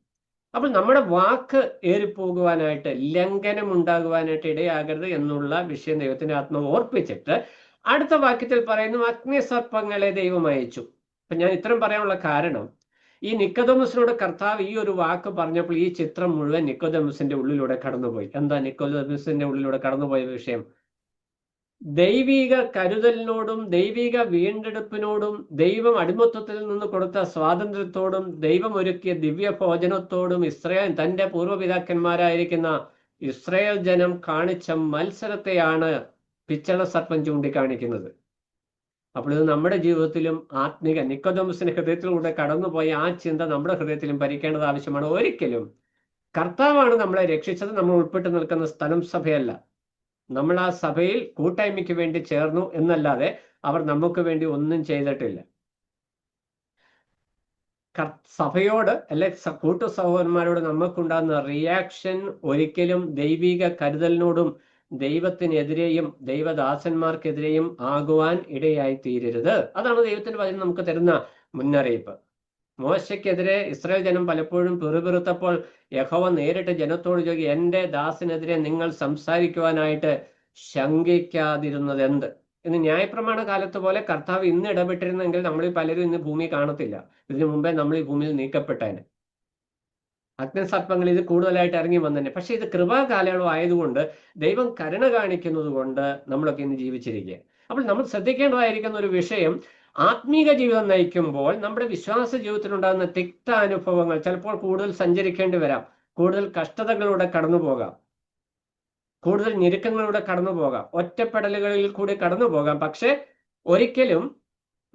അപ്പോൾ നമ്മുടെ വാക്ക് ഏറിപ്പോകുവാനായിട്ട്, ലംഘനം ഉണ്ടാകുവാനായിട്ട് ഇടയാകരുത് എന്നുള്ള വിഷയം ദൈവത്തിന്റെ ആത്മാവ് ഓർപ്പിച്ചിട്ട് അടുത്ത വാക്യത്തിൽ പറയുന്നു അഗ്നിസർപ്പങ്ങളെ ദൈവം അയച്ചു. അപ്പൊ ഞാൻ ഇത്രയും പറയാനുള്ള കാരണം, ഈ നിക്കോദെമസിനോട് കർത്താവ് ഈ ഒരു വാക്ക് പറഞ്ഞപ്പോൾ ഈ ചിത്രം മുഴുവൻ നിക്കോദെമസിന്റെ ഉള്ളിലൂടെ കടന്നുപോയി. എന്താ നിക്കോദെമസിന്റെ ഉള്ളിലൂടെ കടന്നുപോയ വിഷയം? ദൈവിക കരുതലിനോടും ദൈവിക വീണ്ടെടുപ്പിനോടും ദൈവം അടിമത്വത്തിൽ നിന്ന് കൊടുത്ത സ്വാതന്ത്ര്യത്തോടും ദൈവം ഒരുക്കിയ ദിവ്യഭോജനത്തോടും ഇസ്രായേൽ, തൻ്റെ പൂർവ്വപിതാക്കന്മാരായിരിക്കുന്ന ഇസ്രായേൽ ജനം കാണിച്ച മത്സരത്തെയാണ് പിച്ചള സർപ്പം ചൂണ്ടിക്കാണിക്കുന്നത്. അപ്പോൾ ഇത് നമ്മുടെ ജീവിതത്തിലും ആത്മീക നിക്കോദെമസിന്റെ ഹൃദയത്തിലൂടെ കടന്നുപോയ ആ ചിന്ത നമ്മുടെ ഹൃദയത്തിലും ഭരിക്കേണ്ടത് ആവശ്യമാണ്. ഒരിക്കലും കർത്താവാണ് നമ്മളെ രക്ഷിച്ചത്, നമ്മൾ ഉൾപ്പെട്ടു നിൽക്കുന്ന സ്ഥലം സഭയല്ല. നമ്മൾ ആ സഭയിൽ കൂട്ടായ്മയ്ക്ക് വേണ്ടി ചേർന്നു എന്നല്ലാതെ അവർ നമുക്ക് വേണ്ടി ഒന്നും ചെയ്തിട്ടില്ല. സഭയോട് അല്ലെ കൂട്ടു സഹോദരന്മാരോട് നമുക്കുണ്ടാകുന്ന റിയാക്ഷൻ ഒരിക്കലും ദൈവിക കരുതലിനോടും ദൈവത്തിനെതിരെയും ദൈവദാസന്മാർക്കെതിരെയും ആകുവാൻ ഇടയായി തീരരുത്. അതാണ് ദൈവത്തിന്റെ വചനം നമുക്ക് തരുന്ന മുന്നറിയിപ്പ്. മോശയ്ക്കെതിരെ ഇസ്രായേൽ ജനം പലപ്പോഴും പിറുപിറുത്തപ്പോൾ യഹോവ നേരിട്ട് ജനത്തോട് ചോദിക്കും, എൻ്റെ ദാസനെതിരെ നിങ്ങൾ സംസാരിക്കുവാനായിട്ട് ശങ്കിക്കാതിരുന്നത് എന്ത് എന്ന്. ന്യായപ്രമാണ കാലത്ത് പോലെ കർത്താവ് ഇന്ന് ഇടപെട്ടിരുന്നെങ്കിൽ നമ്മൾ പലരും ഇന്ന് ഭൂമി കാണത്തില്ല. ഇതിനു മുമ്പേ നമ്മൾ ഈ ഭൂമിയിൽ നീക്കപ്പെട്ടേനെ. അഗ്നിസർപ്പങ്ങൾ ഇത് കൂടുതലായിട്ട് ഇറങ്ങി വന്നെ. പക്ഷെ ഇത് കൃപാകാലയളവ് ആയതുകൊണ്ട്, ദൈവം കരുണ കാണിക്കുന്നത് കൊണ്ട് നമ്മളൊക്കെ ഇന്ന് ജീവിച്ചിരിക്കുക. അപ്പോൾ നമ്മൾ ശ്രദ്ധിക്കേണ്ടതായിരിക്കുന്ന ഒരു വിഷയം, ആത്മീക ജീവിതം നയിക്കുമ്പോൾ നമ്മുടെ വിശ്വാസ ജീവിതത്തിലുണ്ടാകുന്ന തിക്ത അനുഭവങ്ങൾ ചിലപ്പോൾ കൂടുതൽ സഞ്ചരിക്കേണ്ടി വരാം, കൂടുതൽ കഷ്ടതകളിലൂടെ കടന്നു പോകാം, കൂടുതൽ ഞെരുക്കങ്ങളിലൂടെ കടന്നു പോകാം, ഒറ്റപ്പെടലുകളിൽ കൂടി കടന്നു പോകാം. പക്ഷെ ഒരിക്കലും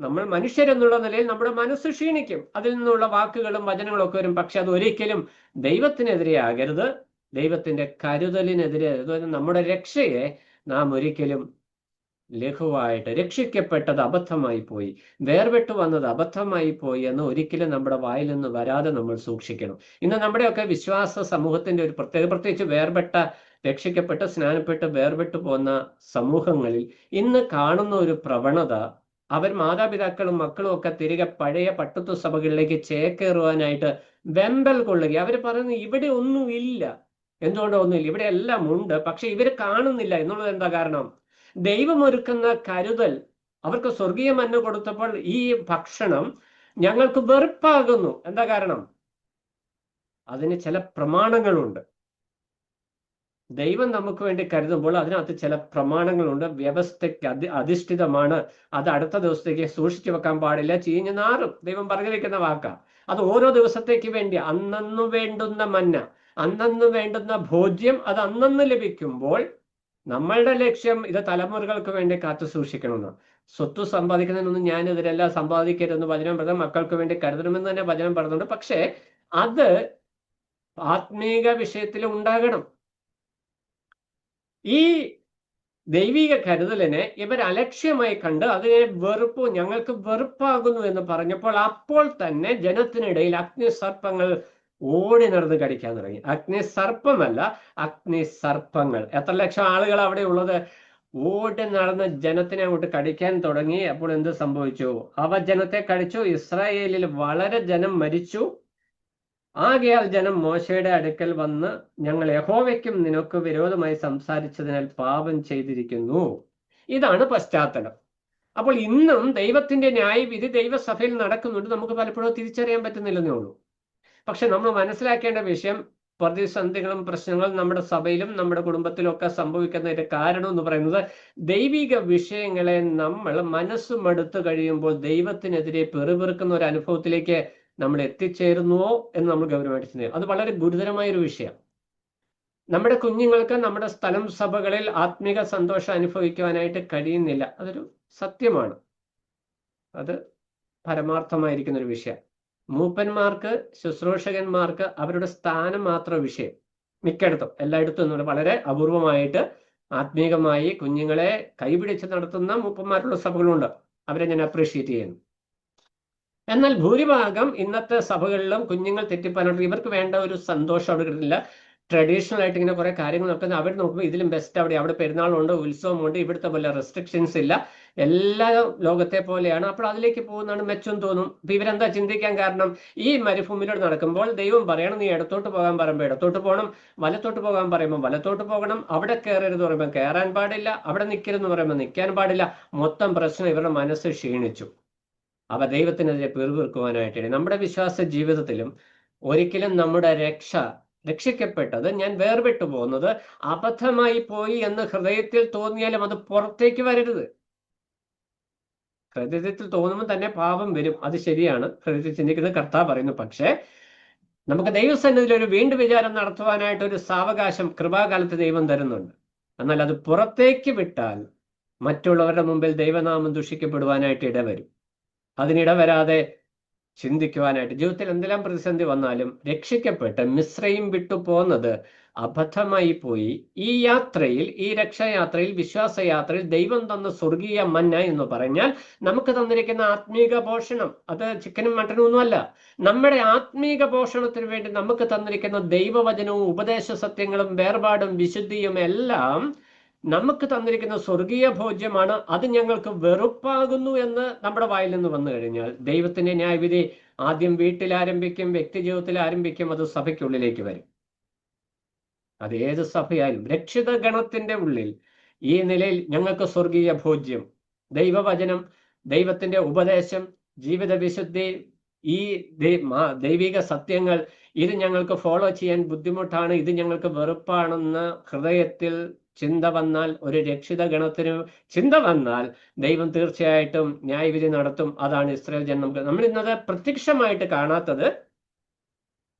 നമ്മൾ മനുഷ്യരെന്നുള്ള നിലയിൽ നമ്മുടെ മനസ്സ് ക്ഷീണിക്കും, അതിൽ നിന്നുള്ള വാക്കുകളും വചനങ്ങളും ഒക്കെ വരും. പക്ഷെ അത് ഒരിക്കലും ദൈവത്തിനെതിരെ ആകരുത്, ദൈവത്തിന്റെ കരുതലിനെതിരെ. അതുപോലെ നമ്മുടെ രക്ഷയെ നാം ഒരിക്കലും ലഘുവായിട്ട്, രക്ഷിക്കപ്പെട്ടത് അബദ്ധമായി പോയി, വേർപെട്ടു വന്നത് അബദ്ധമായി പോയി എന്ന് ഒരിക്കലും നമ്മുടെ വായിൽ നിന്ന് വരാതെ നമ്മൾ സൂക്ഷിക്കണം. ഇന്ന് നമ്മുടെയൊക്കെ വിശ്വാസ സമൂഹത്തിന്റെ ഒരു പ്രത്യേകിച്ച് രക്ഷിക്കപ്പെട്ട് സ്നാനപ്പെട്ട് വേർപെട്ടു പോകുന്ന സമൂഹങ്ങളിൽ ഇന്ന് കാണുന്ന ഒരു പ്രവണത, അവർ മാതാപിതാക്കളും മക്കളും ഒക്കെ തിരികെ പഴയ പട്ടത്വ സഭകളിലേക്ക് ചേക്കേറുവാനായിട്ട് വെമ്പൽ കൊള്ളുക. അവർ പറയുന്നു ഇവിടെ ഒന്നുമില്ല. എന്തുകൊണ്ടോ ഒന്നുമില്ല, ഇവിടെ എല്ലാം ഉണ്ട്, പക്ഷെ ഇവർ കാണുന്നില്ല എന്നുള്ളത് എന്താ കാരണം? ദൈവം ഒരുക്കുന്ന കരുതൽ, അവർക്ക് സ്വർഗീയ മന്ന കൊടുത്തപ്പോൾ ഈ ഭക്ഷണം ഞങ്ങൾക്ക് വെറുപ്പാകുന്നു. എന്താ കാരണം? അതിന് ചില പ്രമാണങ്ങളുണ്ട്. ദൈവം നമുക്ക് വേണ്ടി കരുതുമ്പോൾ അതിനകത്ത് ചില പ്രമാണങ്ങളുണ്ട്. വ്യവസ്ഥയ്ക്ക് അധിഷ്ഠിതമാണ്. അത് അടുത്ത ദിവസത്തേക്ക് സൂക്ഷിച്ചു വെക്കാൻ പാടില്ല, ചീഞ്ഞു നാറും. ദൈവം പറഞ്ഞു വെക്കുന്ന വാക്കാ. അത് ഓരോ ദിവസത്തേക്ക് വേണ്ടി അന്നന്ന് വേണ്ടുന്ന മന്ന, അന്നന്ന് വേണ്ടുന്ന ഭോജ്യം അത് അന്നന്ന് ലഭിക്കുമ്പോൾ നമ്മളുടെ ലക്ഷ്യം ഇത് തലമുറകൾക്ക് വേണ്ടി കാത്തു സൂക്ഷിക്കണമെന്ന്. സ്വത്ത് സമ്പാദിക്കുന്നതിനൊന്നും ഞാനെതിരല്ല, സമ്പാദിക്കരുതെന്ന് വചനം പറഞ്ഞാൽ മക്കൾക്ക് വേണ്ടി കരുതണമെന്ന് തന്നെ വചനം പറഞ്ഞുണ്ട്. പക്ഷെ അത് ആത്മീക വിഷയത്തിൽ ഉണ്ടാകണം. ഈ ദൈവിക കരുതലിനെ ഇവർ അലക്ഷ്യമായി കണ്ട് അതിനെ ഞങ്ങൾക്ക് വെറുപ്പാകുന്നു എന്ന് പറഞ്ഞപ്പോൾ അപ്പോൾ തന്നെ ജനത്തിനിടയിൽ അഗ്നിസർപ്പങ്ങൾ ഓടി നടന്ന് കടിക്കാൻ തുടങ്ങി. അഗ്നിസർപ്പമല്ല, അഗ്നിസർപ്പങ്ങൾ. എത്ര ലക്ഷം ആളുകൾ അവിടെ ഉള്ളത്? ഓടി നടന്ന് ജനത്തിനെ അങ്ങോട്ട് കടിക്കാൻ തുടങ്ങി. അപ്പോൾ എന്ത് സംഭവിച്ചു? അവ ജനത്തെ കടിച്ചു. ഇസ്രായേലിൽ വളരെ ജനം മരിച്ചു. ആകയാൽ ജനം മോശയുടെ അടുക്കൽ വന്ന്, ഞങ്ങൾ യഹോവയ്ക്കും നിനക്ക് വിരോധമായി സംസാരിച്ചതിനാൽ പാപം ചെയ്തിരിക്കുന്നു. ഇതാണ് പശ്ചാത്തലം. അപ്പോൾ ഇന്നും ദൈവത്തിന്റെ ന്യായവിധി ദൈവസഭയിൽ നടക്കുന്നുണ്ട്. നമുക്ക് പലപ്പോഴും തിരിച്ചറിയാൻ പറ്റുന്നില്ലെന്നേ ഉള്ളൂ. പക്ഷെ നമ്മൾ മനസ്സിലാക്കേണ്ട വിഷയം, പ്രതിസന്ധികളും പ്രശ്നങ്ങളും നമ്മുടെ സഭയിലും നമ്മുടെ കുടുംബത്തിലും ഒക്കെ സംഭവിക്കുന്നതിന്റെ കാരണം എന്ന് പറയുന്നത്, ദൈവിക വിഷയങ്ങളെ നമ്മൾ മനസ്സുമടുത്തു കഴിയുമ്പോൾ ദൈവത്തിനെതിരെ പെറുപെറുക്കുന്ന ഒരു അനുഭവത്തിലേക്ക് നമ്മൾ എത്തിച്ചേരുന്നുവോ എന്ന് നമ്മൾ ഗൗരവമായിട്ട് ചിന്തിക്കും. അത് വളരെ ഗുരുതരമായ ഒരു വിഷയം. നമ്മുടെ കുഞ്ഞുങ്ങൾക്ക് നമ്മുടെ സ്ഥലം സഭകളിൽ ആത്മീക സന്തോഷം അനുഭവിക്കുവാനായിട്ട് കഴിയുന്നില്ല. അതൊരു സത്യമാണ്. അത് പരമാർത്ഥമായിരിക്കുന്ന ഒരു വിഷയം. മൂപ്പന്മാർക്ക്, ശുശ്രൂഷകന്മാർക്ക് അവരുടെ സ്ഥാനം മാത്രം വിഷയം. മിക്കയിടത്തും, എല്ലായിടത്തും ഒന്നുമില്ല, വളരെ അപൂർവമായിട്ട് ആത്മീകമായി കുഞ്ഞുങ്ങളെ കൈപിടിച്ച് നടത്തുന്ന മൂപ്പന്മാരുള്ള സഭകളുണ്ട്. അവരെ ഞാൻ അപ്രീഷിയേറ്റ് ചെയ്യുന്നു. എന്നാൽ ഭൂരിഭാഗം ഇന്നത്തെ സഭകളിലും കുഞ്ഞുങ്ങൾ തെറ്റിപ്പാനുണ്ട്. ഇവർക്ക് വേണ്ട ഒരു സന്തോഷം അവിടെ കിട്ടില്ല. ട്രഡീഷണൽ ആയിട്ട് ഇങ്ങനെ കുറെ കാര്യങ്ങൾ നോക്കുന്നത്, അവർ നോക്കുമ്പോൾ ഇതിലും ബെസ്റ്റ് അവിടെ പെരുന്നാളുണ്ട്, ഉത്സവമുണ്ട്, ഇവിടുത്തെ പോലെ റെസ്ട്രിക്ഷൻസ് ഇല്ല, എല്ലാ ലോകത്തെ പോലെയാണ്. അപ്പോൾ അതിലേക്ക് പോകുന്നതാണ് മെച്ചം തോന്നും. അപ്പൊ ഇവരെന്താ ചിന്തിക്കാൻ കാരണം? ഈ മരുഭൂമിയിലൂടെ നടക്കുമ്പോൾ ദൈവം പറയണം, നീ ഇടത്തോട്ട് പോകാൻ പറയുമ്പോൾ ഇടത്തോട്ട് പോകണം, വലത്തോട്ട് പോകാൻ പറയുമ്പോൾ വലത്തോട്ട് പോകണം, അവിടെ കയറരുത് പറയുമ്പോൾ കയറാൻ പാടില്ല, അവിടെ നിൽക്കരുതെന്ന് പറയുമ്പോൾ നിൽക്കാൻ പാടില്ല. മൊത്തം പ്രശ്നം ഇവരുടെ മനസ്സ് ക്ഷീണിച്ചു. അവ ദൈവത്തിനെതിരെ പെറുപെറുക്കുവാനായിട്ട്. നമ്മുടെ വിശ്വാസ ജീവിതത്തിലും ഒരിക്കലും നമ്മുടെ രക്ഷിക്കപ്പെട്ടത്, ഞാൻ വേർപെട്ടു പോകുന്നത് അബദ്ധമായി പോയി എന്ന് ഹൃദയത്തിൽ തോന്നിയാലും അത് പുറത്തേക്ക് വരരുത്. ഹൃദയത്തിൽ തോന്നുമ്പോൾ തന്നെ പാപം വരും, അത് ശരിയാണ്. ഹൃദയത്തിൽ ചിന്തിക്കുന്നത് കർത്താവ് പറയുന്നു. പക്ഷേ നമുക്ക് ദൈവസന്നിധിയിൽ ഒരു വീണ്ടും വിചാരം നടത്തുവാനായിട്ട് ഒരു സാവകാശം കൃപാകാലത്ത് ദൈവം തരുന്നുണ്ട്. എന്നാൽ അത് പുറത്തേക്ക് വിട്ടാൽ മറ്റുള്ളവരുടെ മുമ്പിൽ ദൈവനാമം ദുഷിക്കപ്പെടുവാനായിട്ട് ഇടവരും. അതിനിട വരാതെ ചിന്തിക്കുവാനായിട്ട് ജീവിതത്തിൽ എന്തെല്ലാം പ്രതിസന്ധി വന്നാലും രക്ഷിക്കപ്പെട്ട് മിസ്രൈം വിട്ടു പോകുന്നത് അബദ്ധമായി പോയി. ഈ യാത്രയിൽ, ഈ രക്ഷായാത്രയിൽ, വിശ്വാസയാത്രയിൽ ദൈവം തന്ന സ്വർഗീയ മന്ന എന്ന് പറഞ്ഞാൽ നമുക്ക് തന്നിരിക്കുന്ന ആത്മീക പോഷണം, അത് ചിക്കനും മട്ടനും ഒന്നുമല്ല. നമ്മുടെ ആത്മീക പോഷണത്തിന് വേണ്ടി നമുക്ക് തന്നിരിക്കുന്ന ദൈവവചനവും ഉപദേശ സത്യങ്ങളും വേർപാടും വിശുദ്ധിയും എല്ലാം നമുക്ക് തന്നിരിക്കുന്ന സ്വർഗീയ ഭോജ്യമാണ്. അത് ഞങ്ങൾക്ക് വെറുപ്പാകുന്നു എന്ന് നമ്മുടെ വായിൽ നിന്ന് വന്നു കഴിഞ്ഞാൽ ദൈവത്തിന്റെ ന്യായവിധി ആദ്യം വീട്ടിൽ ആരംഭിക്കും, വ്യക്തി ജീവിതത്തിൽ ആരംഭിക്കും, അത് സഭയ്ക്കുള്ളിലേക്ക് വരും. അത് ഏത് സഭയായാലും രക്ഷിത ഗണത്തിന്റെ ഉള്ളിൽ ഈ നിലയിൽ ഞങ്ങൾക്ക് സ്വർഗീയ ഭോജ്യം, ദൈവവചനം, ദൈവത്തിന്റെ ഉപദേശം, ജീവിത വിശുദ്ധി, ഈ ദൈവിക സത്യങ്ങൾ, ഇത് ഞങ്ങൾക്ക് ഫോളോ ചെയ്യാൻ ബുദ്ധിമുട്ടാണ്, ഇത് ഞങ്ങൾക്ക് വെറുപ്പാണെന്ന് ഹൃദയത്തിൽ ചിന്ത വന്നാൽ, ഒരു രക്ഷിത ഗണത്തിന് ചിന്ത വന്നാൽ ദൈവം തീർച്ചയായിട്ടും ന്യായവിധി നടത്തും. അതാണ് ഇസ്രായേൽ ജനം. നമ്മൾ ഇന്നത് പ്രത്യക്ഷമായിട്ട് കാണാത്തത്.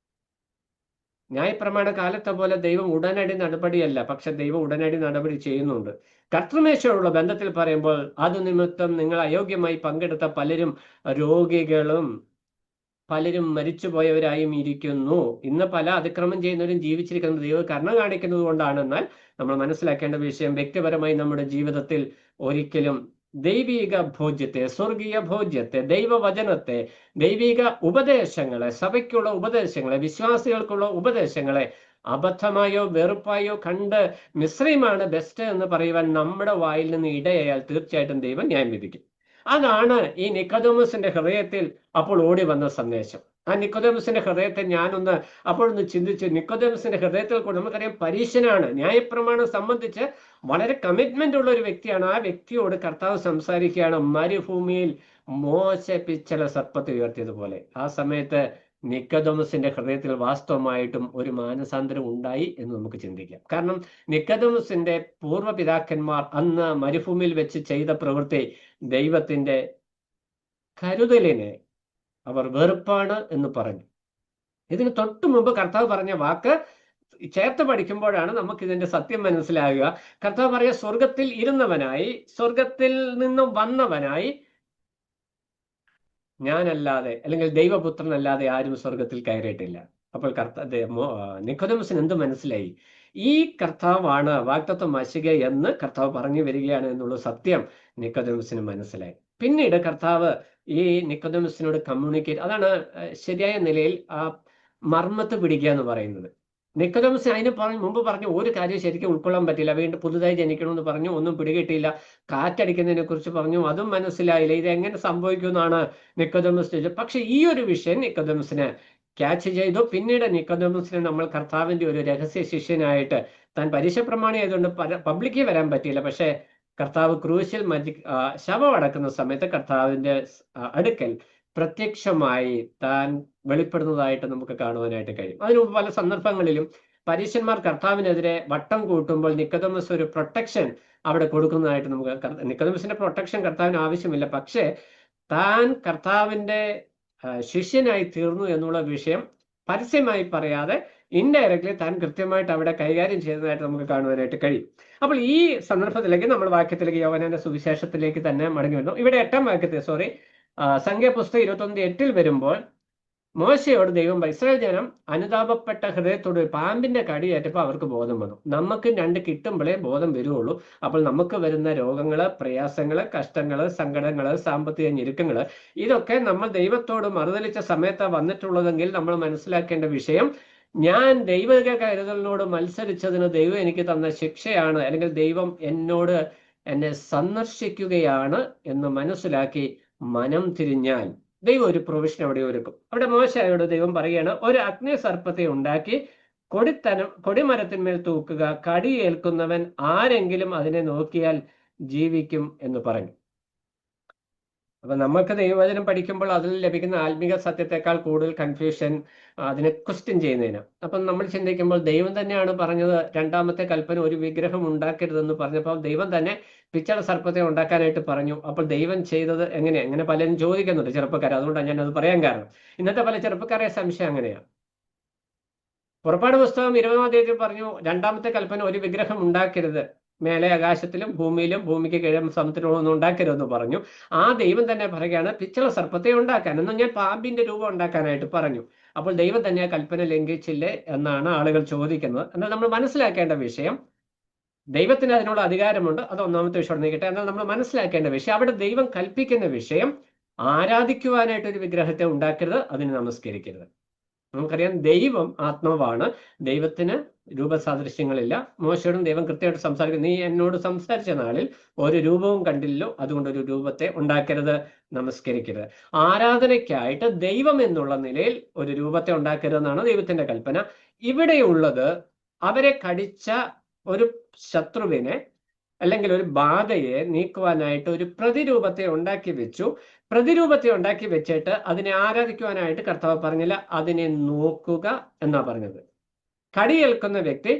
ന്യായപ്രമാണ കാലത്തെ പോലെ ദൈവം ഉടനടി നടപടിയല്ല, പക്ഷെ ദൈവം ഉടനടി നടപടി ചെയ്യുന്നുണ്ട്. കർത്തൃമേശയോടുള്ള ബന്ധത്തിൽ പറയുമ്പോൾ അത് നിമിത്തം നിങ്ങൾ അയോഗ്യമായി പങ്കെടുത്ത പലരും രോഗികളും പലരും മരിച്ചുപോയവരായും ഇരിക്കുന്നു. ഇന്ന് പല അതിക്രമം ചെയ്യുന്നവരും ജീവിച്ചിരിക്കുന്നത് ദൈവം കരുണ കാണിക്കുന്നത് കൊണ്ടാണ്. എന്നാൽ നമ്മൾ മനസ്സിലാക്കേണ്ട വിഷയം, വ്യക്തിപരമായി നമ്മുടെ ജീവിതത്തിൽ ഒരിക്കലും ദൈവിക ഭോജ്യത്തെ, സ്വർഗീയ ഭോജ്യത്തെ, ദൈവവചനത്തെ, ദൈവിക ഉപദേശങ്ങളെ, സഭയ്ക്കുള്ള ഉപദേശങ്ങളെ, വിശ്വാസികൾക്കുള്ള ഉപദേശങ്ങളെ അബദ്ധമായോ വെറുപ്പായോ കണ്ട് മിശ്രമാണ് ബെസ്റ്റ് എന്ന് പറയുവാൻ നമ്മുടെ വായിൽ നിന്ന് ഇടയായാൽ തീർച്ചയായിട്ടും ദൈവം ന്യായം വിധിക്കും. അതാണ് ഈ നിക്കോദെമോസിന്റെ ഹൃദയത്തിൽ അപ്പോൾ ഓടി വന്ന സന്ദേശം. ആ നിക്കോദെമോസിന്റെ ഹൃദയത്തെ ഞാനൊന്ന് അപ്പോഴൊന്ന് ചിന്തിച്ചു. നിക്കോദെമോസിന്റെ ഹൃദയത്തിൽ കൂടെ നമുക്കറിയാം, പരീശനാണ്, ന്യായപ്രമാണം സംബന്ധിച്ച് വളരെ കമ്മിറ്റ്മെന്റ് ഉള്ള ഒരു വ്യക്തിയാണ്. ആ വ്യക്തിയോട് കർത്താവ് സംസാരിക്കുകയാണ്, മരുഭൂമിയിൽ മോശ പിച്ചള സർപ്പത്തെ ഉയർത്തിയതുപോലെ. ആ സമയത്ത് നിക്കോദെമോസിന്റെ ഹൃദയത്തിൽ വാസ്തവമായിട്ടും ഒരു മാനസാന്തരം ഉണ്ടായി എന്ന് നമുക്ക് ചിന്തിക്കാം. കാരണം നിക്കോദെമോസിന്റെ പൂർവ്വപിതാക്കന്മാർ അന്ന് മരുഭൂമിയിൽ വെച്ച് ചെയ്ത പ്രവൃത്തി ദൈവത്തിന്റെ കരുതലിനെ അവർ വെറുപ്പാണ് എന്ന് പറഞ്ഞു. ഇതിന് തൊട്ടു മുമ്പ് കർത്താവ് പറഞ്ഞ വാക്ക് ചേർത്ത് പഠിക്കുമ്പോഴാണ് നമുക്ക് ഇതിന്റെ സത്യം മനസ്സിലാകുക. കർത്താവ് പറയാ, സ്വർഗത്തിൽ ഇരുന്നവനായി, സ്വർഗത്തിൽ നിന്നും വന്നവനായി ഞാനല്ലാതെ, അല്ലെങ്കിൽ ദൈവപുത്രനല്ലാതെ ആരും സ്വർഗത്തിൽ കയറിയിട്ടില്ല. അപ്പോൾ നിക്കോദെമോസിന് എന്ത് മനസ്സിലായി? ഈ കർത്താവാണ് വാഗ്ദത്തം വശിക എന്ന് കർത്താവ് പറഞ്ഞു വരികയാണ് എന്നുള്ള സത്യം നിക്കോദെമോസിന് മനസ്സിലായി. പിന്നീട് കർത്താവ് ഈ നിക്കോദെമോസിനോട് കമ്മ്യൂണിക്കേറ്റ്, അതാണ് ശരിയായ നിലയിൽ ആ മർമ്മത്ത് പിടിക്കുക എന്ന് പറയുന്നത്. നിക്കോദെമോസ് അതിന് മുമ്പ് പറഞ്ഞു ഒരു കാര്യം ശരിക്കും ഉൾക്കൊള്ളാൻ പറ്റില്ല, വീണ്ടും പുതുതായി ജനിക്കണമെന്ന് പറഞ്ഞു, ഒന്നും പിടികിട്ടിയില്ല. കാറ്റടിക്കുന്നതിനെ കുറിച്ച് പറഞ്ഞു, അതും മനസ്സിലായില്ല. ഇത് എങ്ങനെ സംഭവിക്കുമെന്നാണ് നിക്കോദെമോസ് ചോദിച്ചത്. പക്ഷെ ഈ ഒരു വിഷയം നിക്കോദെമോസിന് ക്യാച്ച് ചെയ്തു. പിന്നീട് നിക്കോദെമോസിനെ നമ്മൾ കർത്താവിന്റെ ഒരു രഹസ്യ ശിഷ്യനായിട്ട്, താൻ പരീക്ഷ പ്രമാണി ആയതുകൊണ്ട് പബ്ലിക്കിൽ വരാൻ പറ്റിയില്ല, പക്ഷെ കർത്താവ് ക്രൂശിൽ ശവം അടക്കുന്ന സമയത്ത് കർത്താവിന്റെ അടുക്കൽ പ്രത്യക്ഷമായി താൻ വെളിപ്പെടുന്നതായിട്ട് നമുക്ക് കാണുവാനായിട്ട് കഴിയും. അതിനു പല സന്ദർഭങ്ങളിലും പരീശന്മാർ കർത്താവിനെതിരെ വട്ടം കൂട്ടുമ്പോൾ നിക്കോദെമോസ് ഒരു പ്രൊട്ടക്ഷൻ അവിടെ കൊടുക്കുന്നതായിട്ട് നമുക്ക്, നിക്കോദെമോസിന്റെ പ്രൊട്ടക്ഷൻ കർത്താവിന് ആവശ്യമില്ല, പക്ഷേ താൻ കർത്താവിന്റെ ശിഷ്യനായി തീർന്നു എന്നുള്ള വിഷയം പരസ്യമായി പറയാതെ ഇൻഡയറക്ട്ലി താൻ കൃത്യമായിട്ട് അവിടെ കൈകാര്യം ചെയ്തതായിട്ട് നമുക്ക് കാണുവാനായിട്ട് കഴിയും. അപ്പോൾ ഈ സന്ദർഭത്തിലേക്ക് നമ്മൾ വാക്യത്തിലേക്ക്, യോഹന്നാന്റെ സുവിശേഷത്തിലേക്ക് തന്നെ മടങ്ങി വരുന്നു. ഇവിടെ 8-ാം വാക്യത്തിൽ, സംഖ്യാപുസ്തകം 21:8 വരുമ്പോൾ, മോശയോട് ദൈവം ഇസ്രായേൽ ജനം അനുതാപപ്പെട്ട ഹൃദയത്തോട് പാമ്പിന്റെ കടിയേറ്റപ്പോൾ അവർക്ക് ബോധം വന്നു. നമുക്ക് 2 കിട്ടുമ്പോഴേ ബോധം വരുള്ളൂ. അപ്പോൾ നമുക്ക് വരുന്ന രോഗങ്ങള്, പ്രയാസങ്ങള്, കഷ്ടങ്ങള്, സങ്കടങ്ങള്, സാമ്പത്തിക ഞെരുക്കങ്ങള്, ഇതൊക്കെ നമ്മൾ ദൈവത്തോട് മറുതലിച്ച സമയത്താണ് വന്നിട്ടുള്ളതെങ്കിൽ നമ്മൾ മനസ്സിലാക്കേണ്ട വിഷയം, ഞാൻ ദൈവിക കരുതലിനോട് മത്സരിച്ചതിന് ദൈവം എനിക്ക് തന്ന ശിക്ഷയാണ്, അല്ലെങ്കിൽ ദൈവം എന്നെ സന്ദർശിക്കുകയാണ് എന്ന് മനസ്സിലാക്കി മനം തിരിഞ്ഞാൽ ദൈവം ഒരു പ്രൊവിഷൻ അവിടെ ഒരുക്കും. അവിടെ മോശയോട് ദൈവം പറയുകയാണ്, ഒരു അഗ്നി സർപ്പത്തെ ഉണ്ടാക്കി കൊടിമരത്തിന്മേൽ തൂക്കുക, കടിയേൽക്കുന്നവൻ ആരെങ്കിലും അതിനെ നോക്കിയാൽ ജീവിക്കും എന്ന് പറഞ്ഞു. അപ്പൊ നമുക്ക് ദൈവവചനം പഠിക്കുമ്പോൾ അതിൽ ലഭിക്കുന്ന ആത്മീക സത്യത്തെക്കാൾ കൂടുതൽ കൺഫ്യൂഷൻ അതിനെ ക്വസ്റ്റ്യൻ ചെയ്യുന്നതിന്. അപ്പം നമ്മൾ ചിന്തിക്കുമ്പോൾ ദൈവം തന്നെയാണ് പറഞ്ഞത്, 2ാമത്തെ കൽപ്പന ഒരു വിഗ്രഹം ഉണ്ടാക്കരുതെന്ന് പറഞ്ഞപ്പോൾ ദൈവം തന്നെ പിച്ചള സർപ്പത്തെ ഉണ്ടാക്കാനായിട്ട് പറഞ്ഞു. അപ്പോൾ ദൈവം ചെയ്തത് എങ്ങനെ പലരും ചോദിക്കുന്നുണ്ട്, ചെറുപ്പക്കാർ. അതുകൊണ്ടാണ് ഞാനത് പറയാൻ കാരണം. ഇന്നത്തെ പല ചെറുപ്പക്കാരെ സംശയം അങ്ങനെയാണ്. പുറപ്പാട് പുസ്തകം 20-ാം അധ്യായത്തിൽ പറഞ്ഞു, 2ാമത്തെ കൽപ്പന ഒരു വിഗ്രഹം ഉണ്ടാക്കരുത്, മേലെ ആകാശത്തിലും ഭൂമിയിലും ഭൂമിക്ക് കീഴെ സമുദ്രത്തിലൊന്നും ഉണ്ടാക്കരുതെന്ന് പറഞ്ഞു. ആ ദൈവം തന്നെ പറയുകയാണ് പിച്ചള സർപ്പത്തെ ഉണ്ടാക്കാൻ, എന്നാൽ ഞാൻ പാമ്പിന്റെ രൂപം ഉണ്ടാക്കാനായിട്ട് പറഞ്ഞു. അപ്പോൾ ദൈവം തന്നെ ആ കൽപ്പന ലംഘിച്ചില്ലേ എന്നാണ് ആളുകൾ ചോദിക്കുന്നത്. എന്നാൽ നമ്മൾ മനസ്സിലാക്കേണ്ട വിഷയം, ദൈവത്തിന് അതിനുള്ള അധികാരമുണ്ട്, അത് 1ാമത്തെ വിഷയം നീക്കട്ടെ. എന്നാൽ നമ്മൾ മനസ്സിലാക്കേണ്ട വിഷയം, അവിടെ ദൈവം കൽപ്പിക്കുന്ന വിഷയം ആരാധിക്കുവാനായിട്ട് ഒരു വിഗ്രഹത്തെ ഉണ്ടാക്കരുത്, അതിന് നമസ്കരിക്കരുത്. നമുക്കറിയാം ദൈവം ആത്മാവാണ്, ദൈവത്തിന് രൂപസാദൃശ്യങ്ങളില്ല. മോശയോടും ദൈവം കൃത്യമായിട്ട് സംസാരിക്കും, നീ എന്നോട് സംസാരിച്ച നാളിൽ ഒരു രൂപവും കണ്ടില്ലല്ലോ, അതുകൊണ്ട് ഒരു രൂപത്തെ ഉണ്ടാക്കരുത്, നമസ്കരിക്കരുത്. ആരാധനയ്ക്കായിട്ട് ദൈവം എന്നുള്ള നിലയിൽ ഒരു രൂപത്തെ ഉണ്ടാക്കരുതെന്നാണ് ദൈവത്തിന്റെ കൽപ്പന. ഇവിടെയുള്ളത് അവരെ കടിച്ച ഒരു ശത്രുവിനെ അല്ലെങ്കിൽ ഒരു ബാധയെ നീക്കുവാനായിട്ട് ഒരു പ്രതിരൂപത്തെ ഉണ്ടാക്കി വെച്ചു. പ്രതിരൂപത്തെ ഉണ്ടാക്കി വെച്ചിട്ട് അതിനെ ആരാധിക്കുവാനായിട്ട് കർത്താവ് പറഞ്ഞില്ല, അതിനെ നോക്കുക എന്നാ പറഞ്ഞത്. കടിയേൽക്കുന്ന വ്യക്തി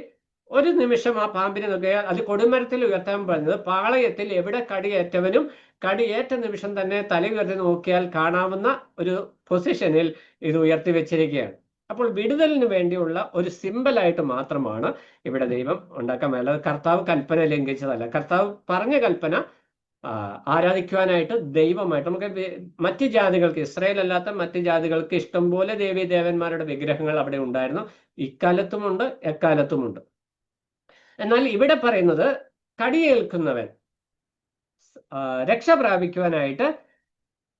ഒരു നിമിഷം ആ പാമ്പിനെ നോക്കിയാൽ, അത് കൊടുമരത്തിൽ ഉയർത്താൻ പറഞ്ഞത്, പാളയത്തിൽ എവിടെ കടിയേറ്റവനും കടിയേറ്റ നിമിഷം തന്നെ തല ഉയർത്തി നോക്കിയാൽ കാണാവുന്ന ഒരു പൊസിഷനിൽ ഇത് ഉയർത്തി വെച്ചിരിക്കുകയാണ്. അപ്പോൾ വിടുതലിന് വേണ്ടിയുള്ള ഒരു സിമ്പലായിട്ട് മാത്രമാണ് ഇവിടെ ദൈവം ഉണ്ടാക്കാൻ മേലത്. കർത്താവ് കൽപ്പന ലംഘിച്ചതല്ല. കർത്താവ് പറഞ്ഞ കൽപ്പന ആരാധിക്കുവാനായിട്ട് ദൈവമായിട്ട് നമുക്ക് മറ്റ് ജാതികൾക്ക്, ഇസ്രായേൽ അല്ലാത്ത മറ്റ് ജാതികൾക്ക് ഇഷ്ടംപോലെ ദേവീ ദേവന്മാരുടെ വിഗ്രഹങ്ങൾ അവിടെ ഉണ്ടായിരുന്നു. ഇക്കാലത്തുമുണ്ട്, എക്കാലത്തുമുണ്ട്. എന്നാൽ ഇവിടെ പറയുന്നത് കടിയേൽക്കുന്നവൻ രക്ഷ പ്രാപിക്കുവാനായിട്ട്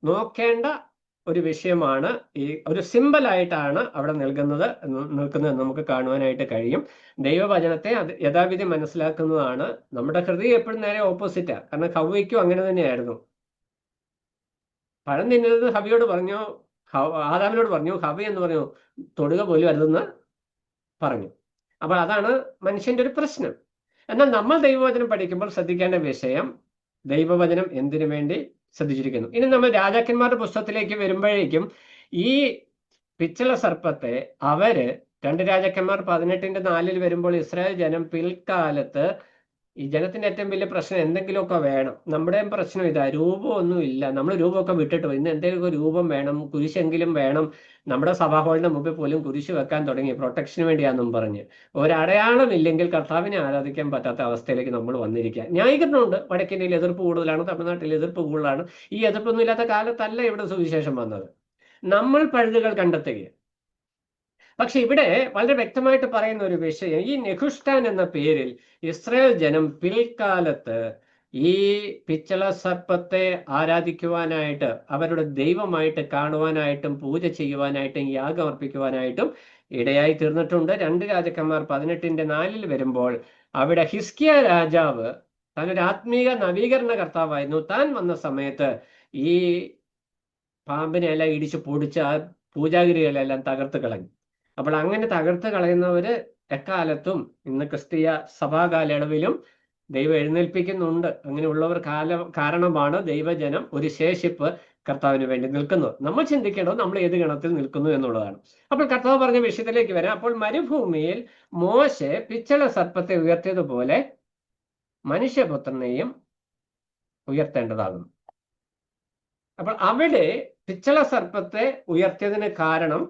നോക്കേണ്ട ഒരു വിഷയമാണ്, ഈ ഒരു സിമ്പലായിട്ടാണ് അവിടെ നിൽക്കുന്നത് നമുക്ക് കാണുവാനായിട്ട് കഴിയും. ദൈവവചനത്തെ അത് യഥാവിധി മനസ്സിലാക്കുന്നതാണ്. നമ്മുടെ ഹൃദയം എപ്പോഴും നേരെ ഓപ്പോസിറ്റാണ്. കാരണം ഹവ്വയ്ക്കും അങ്ങനെ തന്നെയായിരുന്നു. പഴം തിന്നരുത് ഹവ്വയോട് പറഞ്ഞു, ആദാമിനോട് പറഞ്ഞു, ഹവ്വ എന്ന് പറഞ്ഞു തൊടുക പോലും അരുതെന്ന് പറഞ്ഞു. അപ്പോൾ അതാണ് മനുഷ്യന്റെ ഒരു പ്രശ്നം. എന്നാൽ നമ്മൾ ദൈവവചനം പഠിക്കുമ്പോൾ ശ്രദ്ധിക്കേണ്ട വിഷയം, ദൈവവചനം എന്തിനു വേണ്ടി ശ്രദ്ധിച്ചിരിക്കുന്നു. ഇനി നമ്മൾ രാജാക്കന്മാരുടെ പുസ്തകത്തിലേക്ക് വരുമ്പോഴേക്കും ഈ പിച്ചള സർപ്പത്തെ അവര് 2 രാജാക്കന്മാർ 18:4 വരുമ്പോൾ ഇസ്രായേൽ ജനം പിൽക്കാലത്ത്, ഈ ജനത്തിന്റെ ഏറ്റവും വലിയ പ്രശ്നം എന്തെങ്കിലുമൊക്കെ വേണം. നമ്മുടെയും പ്രശ്നം ഇതാ, രൂപമൊന്നും ഇല്ല, നമ്മൾ രൂപമൊക്കെ വിട്ടിട്ട് പോയി, ഇന്ന് എന്തെങ്കിലുമൊക്കെ രൂപം വേണം, കുരിശെങ്കിലും വേണം. നമ്മുടെ സഭാഹോളിന്റെ മുമ്പിൽ പോലും കുരിശ് വെക്കാൻ തുടങ്ങി, പ്രൊട്ടക്ഷന് വേണ്ടിയാണെന്നും പറഞ്ഞ്. ഒരടയാളം ഇല്ലെങ്കിൽ കർത്താവിനെ ആരാധിക്കാൻ പറ്റാത്ത അവസ്ഥയിലേക്ക് നമ്മൾ വന്നിരിക്കുക. ന്യായീകരണമുണ്ട്. വടക്കേന്ത്യയിൽ എതിർപ്പ് കൂടുതലാണ്, തമിഴ്നാട്ടിൽ എതിർപ്പ് കൂടുതലാണ്. ഈ എതിർപ്പൊന്നും ഇല്ലാത്ത കാലത്തല്ല ഇവിടെ സുവിശേഷം വന്നത്. നമ്മൾ പഴുതുകൾ കണ്ടെത്തുകയാണ്. പക്ഷെ ഇവിടെ വളരെ വ്യക്തമായിട്ട് പറയുന്ന ഒരു വിഷയം, ഈ നെഹുഷ്ടാൻ എന്ന പേരിൽ ഇസ്രായേൽ ജനം പിൽക്കാലത്ത് ഈ പിച്ചള സർപ്പത്തെ ആരാധിക്കുവാനായിട്ട്, അവരുടെ ദൈവമായിട്ട് കാണുവാനായിട്ടും പൂജ ചെയ്യുവാനായിട്ടും യാഗം അർപ്പിക്കുവാനായിട്ടും ഇടയായി തീർന്നിട്ടുണ്ട്. 2 രാജാക്കന്മാർ 18:4 വരുമ്പോൾ അവിടെ ഹിസ്കിയ രാജാവ് താനൊരു ആത്മീക നവീകരണ കർത്താവായിരുന്നു. താൻ വന്ന സമയത്ത് ഈ പാമ്പിനെ എല്ലാം ഇടിച്ച് പൊടിച്ച് ആ പൂജാഗിരികളെല്ലാം തകർത്ത് കളഞ്ഞു. അപ്പോൾ അങ്ങനെ തകർത്ത് കളയുന്നവര് എക്കാലത്തും ഇന്ന് ക്രിസ്തീയ സഭാ കാലയളവിലും ദൈവം എഴുന്നേൽപ്പിക്കുന്നുണ്ട്. അങ്ങനെയുള്ളവർ കാരണമാണ് ദൈവജനം ഒരു ശേഷിപ്പ് കർത്താവിന് വേണ്ടി നിൽക്കുന്നത്. നമ്മൾ ചിന്തിക്കേണ്ടത് നമ്മൾ ഏത് ഗണത്തിൽ നിൽക്കുന്നു എന്നുള്ളതാണ്. അപ്പോൾ കർത്താവ് പറഞ്ഞ വിഷയത്തിലേക്ക് വരാം. അപ്പോൾ മരുഭൂമിയിൽ മോശെ പിച്ചള സർപ്പത്തെ ഉയർത്തിയതുപോലെ മനുഷ്യപുത്രനെയും ഉയർത്തേണ്ടതാകുന്നു. അപ്പോൾ അവിടെ പിച്ചള സർപ്പത്തെ ഉയർത്തിയതിന് കാരണം,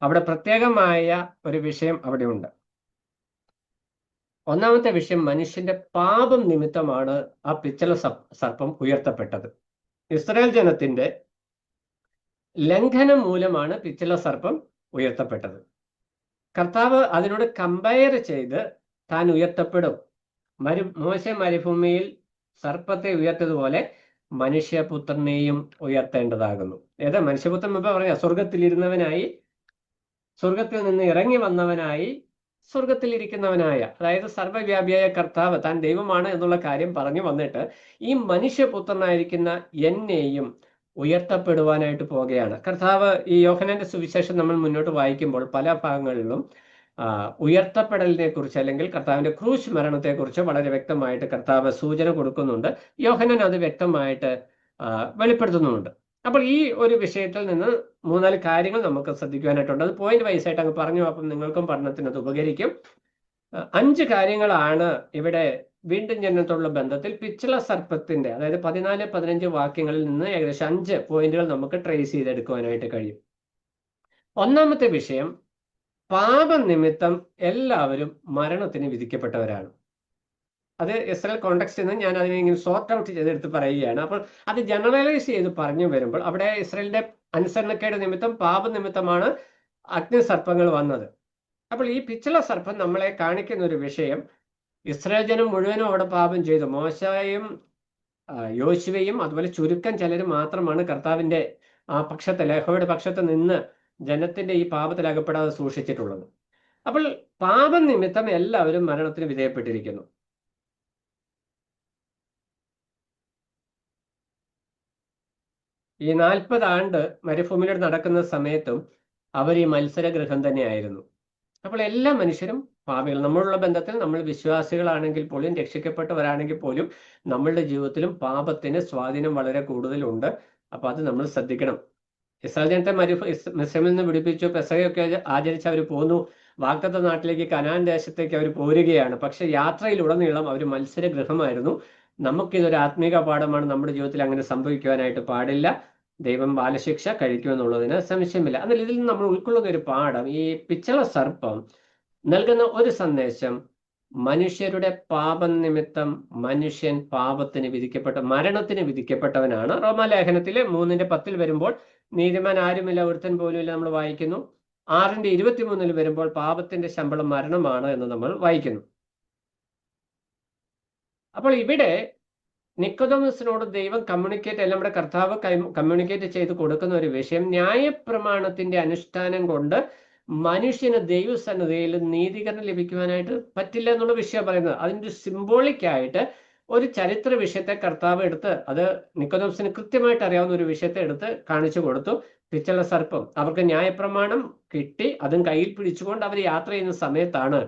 അവിടെ പ്രത്യേകമായ ഒരു വിഷയം അവിടെ ഉണ്ട്. ഒന്നാമത്തെ വിഷയം, മനുഷ്യന്റെ പാപം നിമിത്തമാണ് ആ പിച്ചള സർപ്പം ഉയർത്തപ്പെട്ടത്. ഇസ്രായേൽ ജനത്തിന്റെ ലംഘനം മൂലമാണ് പിച്ചള സർപ്പം ഉയർത്തപ്പെട്ടത്. കർത്താവ് അതിനോട് കമ്പയർ ചെയ്ത് താൻ ഉയർത്തപ്പെടും, മോശെ മരുഭൂമിയിൽ സർപ്പത്തെ ഉയർത്തതുപോലെ മനുഷ്യപുത്രനെയും ഉയർത്തേണ്ടതാകുന്നു. ഏതാ മനുഷ്യപുത്രൻ? മുമ്പ് പറഞ്ഞ സ്വർഗത്തിലിരുന്നവനായി, സ്വർഗത്തിൽ നിന്ന് ഇറങ്ങി വന്നവനായി, സ്വർഗത്തിൽ ഇരിക്കുന്നവനായ, അതായത് സർവ്വവ്യാപിയായ കർത്താവ് താൻ ദൈവമാണ് എന്നുള്ള കാര്യം പറഞ്ഞു വന്നിട്ട് ഈ മനുഷ്യപുത്രനായിരിക്കുന്ന എന്നെയും ഉയർത്തപ്പെടുവാനായിട്ട് പോകുകയാണ് കർത്താവ്. ഈ യോഹന്നാന്റെ സുവിശേഷം നമ്മൾ മുന്നോട്ട് വായിക്കുമ്പോൾ പല ഭാഗങ്ങളിലും ഉയർത്തപ്പെടലിനെ കുറിച്ച്, അല്ലെങ്കിൽ കർത്താവിന്റെ ക്രൂശ് മരണത്തെക്കുറിച്ച് വളരെ വ്യക്തമായിട്ട് കർത്താവ് സൂചന കൊടുക്കുന്നുണ്ട്. യോഹന്നാൻ അത് വ്യക്തമായിട്ട് വെളിപ്പെടുത്തുന്നുമുണ്ട്. അപ്പോൾ ഈ ഒരു വിഷയത്തിൽ നിന്ന് 3-4 കാര്യങ്ങൾ നമുക്ക് ശ്രദ്ധിക്കുവാനായിട്ടുണ്ട്. അത് പോയിന്റ് വൈസായിട്ട് അങ്ങ് പറഞ്ഞു, അപ്പം നിങ്ങൾക്കും പഠനത്തിന് അത് ഉപകരിക്കും. 5 കാര്യങ്ങളാണ് ഇവിടെ വീണ്ടും ജനനത്തോടുള്ള ബന്ധത്തിൽ പിച്ചള സർപ്പത്തിന്റെ, അതായത് 14-15 വാക്യങ്ങളിൽ നിന്ന് ഏകദേശം 5 പോയിന്റുകൾ നമുക്ക് ട്രേസ് ചെയ്തെടുക്കുവാനായിട്ട് കഴിയും. ഒന്നാമത്തെ വിഷയം, പാപനിമിത്തം എല്ലാവരും മരണത്തിന് വിധിക്കപ്പെട്ടവരാണ്. അത് ഇസ്രായേൽ കോണ്ടെക്സ്റ്റിൽ നിന്ന് ഞാൻ അതിനെ ഇങ്ങനെ സോർട്ട് ഔട്ട് ചെയ്തെടുത്ത് പറയുകയാണ്. അപ്പോൾ അത് ജനറലൈസ് ചെയ്ത് പറഞ്ഞു വരുമ്പോൾ അവിടെ ഇസ്രായേലിന്റെ അനുസരണക്കേട് നിമിത്തം, പാപനിമിത്തമാണ് അഗ്നിസർപ്പങ്ങൾ വന്നത്. അപ്പോൾ ഈ പിച്ചള സർപ്പം നമ്മളെ കാണിക്കുന്ന ഒരു വിഷയം, ഇസ്രായേൽ ജനം മുഴുവനും അവിടെ പാപം ചെയ്തു. മോശയും യോശുവയും അതുപോലെ ചുരുക്കം ചിലർ മാത്രമാണ് കർത്താവിന്റെ ആ പക്ഷത്തെ, യഹോവയുടെ പക്ഷത്ത് നിന്ന് ജനത്തിന്റെ ഈ പാപത്തിൽ അകപ്പെടാതെ സൂക്ഷിച്ചിട്ടുള്ളത്. അപ്പോൾ പാപം നിമിത്തം എല്ലാവരും മരണത്തിന് വിധേയപ്പെട്ടിരിക്കുന്നു. ഈ 40 ആണ്ട് മരുഭൂമിയിലൂടെ നടക്കുന്ന സമയത്തും അവർ ഈ മത്സരഗൃഹം തന്നെയായിരുന്നു. അപ്പോൾ എല്ലാ മനുഷ്യരും പാപികൾ. നമ്മളുള്ള ബന്ധത്തിൽ നമ്മൾ വിശ്വാസികളാണെങ്കിൽ പോലും, രക്ഷിക്കപ്പെട്ടവരാണെങ്കിൽ പോലും നമ്മളുടെ ജീവിതത്തിലും പാപത്തിന് സ്വാധീനം വളരെ കൂടുതലുണ്ട്. അപ്പൊ അത് നമ്മൾ ശ്രദ്ധിക്കണം. ഇസ്രായേൽ ജനത്തെ മിസ്രൈമിൽ നിന്ന് വിടുവിച്ചു, പെസഹയൊക്കെ ആചരിച്ച് അവർ പോന്നു. വാഗ്ദത്ത നാട്ടിലേക്ക്, കനാൻ ദേശത്തേക്ക് അവർ പോരുകയാണ്. പക്ഷെ യാത്രയിലുടനീളം അവർ മത്സരഗൃഹമായിരുന്നു. നമുക്കിതൊരു ആത്മീക പാഠമാണ്. നമ്മുടെ ജീവിതത്തിൽ അങ്ങനെ സംഭവിക്കുവാനായിട്ട് പാടില്ല. ദൈവം ബാലശിക്ഷ കഴിക്കുമെന്നുള്ളതിന് സംശയമില്ല. എന്നാൽ ഇതിൽ നിന്ന് നമ്മൾ ഉൾക്കൊള്ളുന്ന ഒരു പാഠം, ഈ പിച്ചള സർപ്പം നൽകുന്ന ഒരു സന്ദേശം, മനുഷ്യരുടെ പാപം നിമിത്തം മനുഷ്യൻ പാപത്തിന് മരണത്തിന് വിധിക്കപ്പെട്ടവനാണ്. റോമാലേഖനത്തിലെ 3:10 വരുമ്പോൾ നീതിമാൻ ആരുമില്ല, ഒരുത്തൻ പോലുമില്ല നമ്മൾ വായിക്കുന്നു. 6:23 വരുമ്പോൾ പാപത്തിന്റെ ശമ്പളം മരണമാണ് എന്ന് നമ്മൾ വായിക്കുന്നു. അപ്പോൾ ഇവിടെ നിക്കോദെമസിനോട് ദൈവം നമ്മുടെ കർത്താവ് കമ്മ്യൂണിക്കേറ്റ് ചെയ്ത് കൊടുക്കുന്ന ഒരു വിഷയം, ന്യായപ്രമാണത്തിന്റെ അനുഷ്ഠാനം കൊണ്ട് മനുഷ്യന് ദൈവസന്നദ്ധയിൽ നീതീകരണം ലഭിക്കുവാനായിട്ട് പറ്റില്ല എന്നുള്ള വിഷയം പറയുന്നത്. അതിൻ്റെ സിംബോളിക് ആയിട്ട് ഒരു ചരിത്ര വിഷയത്തെ കർത്താവ് എടുത്ത്, അത് നിക്കോദെമസിന് കൃത്യമായിട്ട് അറിയാവുന്ന ഒരു വിഷയത്തെ എടുത്ത് കാണിച്ചു കൊടുത്തു. പിച്ചള സർപ്പം, അവർക്ക് ന്യായപ്രമാണം കിട്ടി, അതും കയ്യിൽ പിടിച്ചുകൊണ്ട് അവർ യാത്ര ചെയ്യുന്ന സമയത്താണ്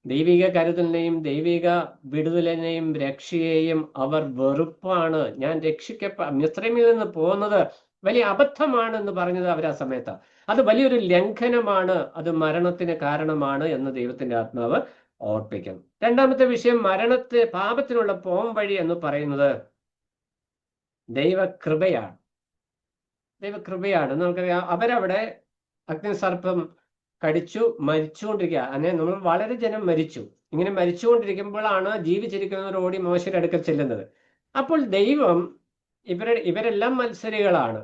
ദൈവിക കരുതലിനെയും ദൈവിക വിടുതലിനെയും രക്ഷയെയും അവർ വെറുപ്പാണ്. ഞാൻ മിസ്രൈമിൽ നിന്ന് പോകുന്നത് വലിയ അബദ്ധമാണെന്ന് പറഞ്ഞത് അവർ ആ സമയത്താണ്. അത് വലിയൊരു ലംഘനമാണ്, അത് മരണത്തിന് കാരണമാണ് എന്ന് ദൈവത്തിന്റെ ആത്മാവ് ഓർപ്പിക്കണം. രണ്ടാമത്തെ വിഷയം, പാപത്തിനുള്ള പോംവഴി എന്ന് പറയുന്നത് ദൈവകൃപയാണ്. ദൈവകൃപയാണ്. നമുക്കറിയാം, അവരവിടെ അഗ്നിസർപ്പം കടിച്ചു മരിച്ചുകൊണ്ടിരിക്കുക. അങ്ങനെ നമ്മൾ വളരെ ജനം മരിച്ചു. ഇങ്ങനെ മരിച്ചുകൊണ്ടിരിക്കുമ്പോഴാണ് ജീവിച്ചിരിക്കുന്നവർ ഓടി മോശയുടെ അടുക്കൽ ചെല്ലുന്നത്. അപ്പോൾ ദൈവം ഇവരെല്ലാം മത്സരികളാണ്,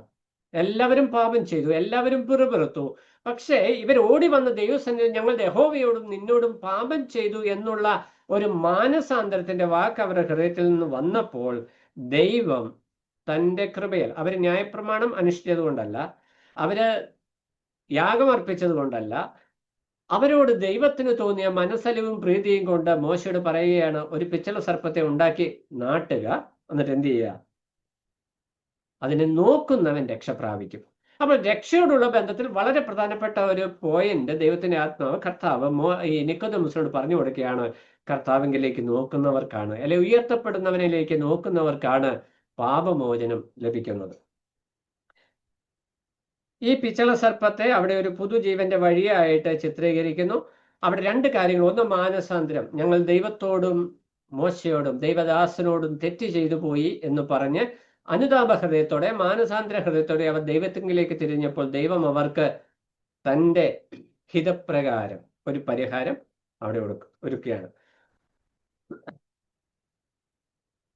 എല്ലാവരും പാപം ചെയ്തു, എല്ലാവരും പിറുപിറുത്തു. പക്ഷേ ഇവർ ഓടി വന്ന ദൈവസന്നിധി, ഞങ്ങൾ യഹോവയോടും നിന്നോടും പാപം ചെയ്തു എന്നുള്ള ഒരു മാനസാന്തരത്തിന്റെ വാക്ക് അവരുടെ ഹൃദയത്തിൽ നിന്ന് വന്നപ്പോൾ ദൈവം തൻ്റെ കൃപയിൽ, അവർ ന്യായപ്രമാണം അനുഷ്ഠിച്ചത് കൊണ്ടല്ല, അവര് യാഗം അർപ്പിച്ചത് കൊണ്ടല്ല, അവരോട് ദൈവത്തിന് തോന്നിയ മനസ്സലിവും പ്രീതിയും കൊണ്ട് മോശയോട് പറയുകയാണ്, ഒരു പിച്ചള സർപ്പത്തെ ഉണ്ടാക്കി നാട്ടുക, എന്നിട്ട് എന്ത് ചെയ്യുക, അതിനെ നോക്കുന്നവൻ രക്ഷ പ്രാപിക്കും. അപ്പോൾ രക്ഷയോടുള്ള ബന്ധത്തിൽ വളരെ പ്രധാനപ്പെട്ട ഒരു പോയിന്റ് ദൈവത്തിന്റെ ആത്മാവ് കർത്താവ് ഈ നിക്കോദെമസിനോട് പറഞ്ഞു കൊടുക്കുകയാണ്. കർത്താവിലേക്ക് നോക്കുന്നവർക്കാണ്, അല്ലെ ഉയർത്തപ്പെടുന്നവനിലേക്ക് നോക്കുന്നവർക്കാണ് പാപമോചനം ലഭിക്കുന്നത്. ഈ പിച്ചള സർപ്പത്തെ അവിടെ ഒരു പുതുജീവന്റെ വഴിയായിട്ട് ചിത്രീകരിക്കുന്നു. അവിടെ രണ്ട് കാര്യങ്ങൾ. ഒന്ന്, മാനസാന്തരം. ഞങ്ങൾ ദൈവത്തോടും മോശയോടും ദൈവദാസനോടും തെറ്റ് ചെയ്തു പോയി എന്ന് പറഞ്ഞ് അനുതാപ ഹൃദയത്തോടെ, മാനസാന്തര ഹൃദയത്തോടെ അവർ ദൈവത്തിലേക്ക് തിരിഞ്ഞപ്പോൾ ദൈവം അവർക്ക് തൻ്റെ ഹിതപ്രകാരം ഒരു പരിഹാരം അവിടെ ഒരുക്കുകയാണ്.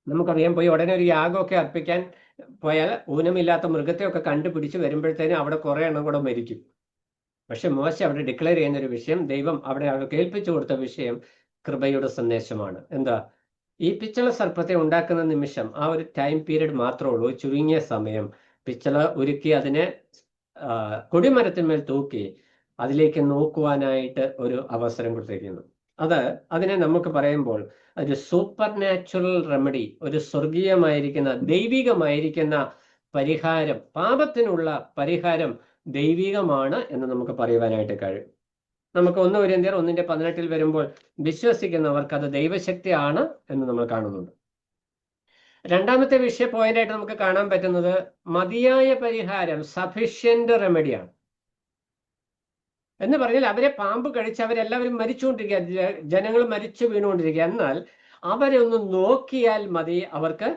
നമുക്കറിയാം, പോയി ഉടനെ ഒരു യാഗമൊക്കെ അർപ്പിക്കാൻ പോയാൽ ഊനമില്ലാത്ത മൃഗത്തെയൊക്കെ കണ്ടുപിടിച്ച് വരുമ്പോഴത്തേനും അവിടെ കുറെ എണ്ണം കൂടെ മരിക്കും. പക്ഷെ മോശ അവിടെ ഡിക്ലെയർ ചെയ്യുന്ന ഒരു വിഷയം, ദൈവം അവിടെ അവർക്ക് ഏൽപ്പിച്ചു കൊടുത്ത വിഷയം കൃപയുടെ സന്ദേശമാണ്. എന്താ, ഈ പിച്ചള സർപ്പത്തെ ഉണ്ടാക്കുന്ന നിമിഷം ആ ഒരു ടൈം പീരീഡ് മാത്രമേ ഉള്ളൂ, ചുരുങ്ങിയ സമയം. പിച്ചള ഒരുക്കി അതിനെ കൊടിമരത്തിന്മേൽ തൂക്കി അതിലേക്ക് നോക്കുവാനായിട്ട് ഒരു അവസരം കൊടുത്തിരിക്കുന്നു. അതിനെ നമുക്ക് പറയുമ്പോൾ ഒരു സൂപ്പർ നാച്ചുറൽ റെമഡി, ഒരു സ്വർഗീയമായിരിക്കുന്ന ദൈവികമായിരിക്കുന്ന പരിഹാരം, പാപത്തിനുള്ള പരിഹാരം ദൈവികമാണ് എന്ന് നമുക്ക് പറയുവാനായിട്ട് കഴിയും. നമുക്ക് 1 കൊരിന്ത്യർ 1:18 വരുമ്പോൾ വിശ്വസിക്കുന്നവർക്ക് അത് ദൈവശക്തിയാണ് എന്ന് നമ്മൾ കാണുന്നുണ്ട്. രണ്ടാമത്തെ പോയിന്റായിട്ട് നമുക്ക് കാണാൻ പറ്റുന്നത് മതിയായ പരിഹാരം, സഫിഷ്യന്റ് റെമഡിയാണ് എന്ന് പറഞ്ഞാൽ അവരെ പാമ്പ് കഴിച്ച് അവരെല്ലാവരും മരിച്ചുകൊണ്ടിരിക്കുക, ജനങ്ങൾ മരിച്ചു വീണുകൊണ്ടിരിക്കുക. എന്നാൽ അവരെ ഒന്ന് നോക്കിയാൽ മതി അവർക്ക്.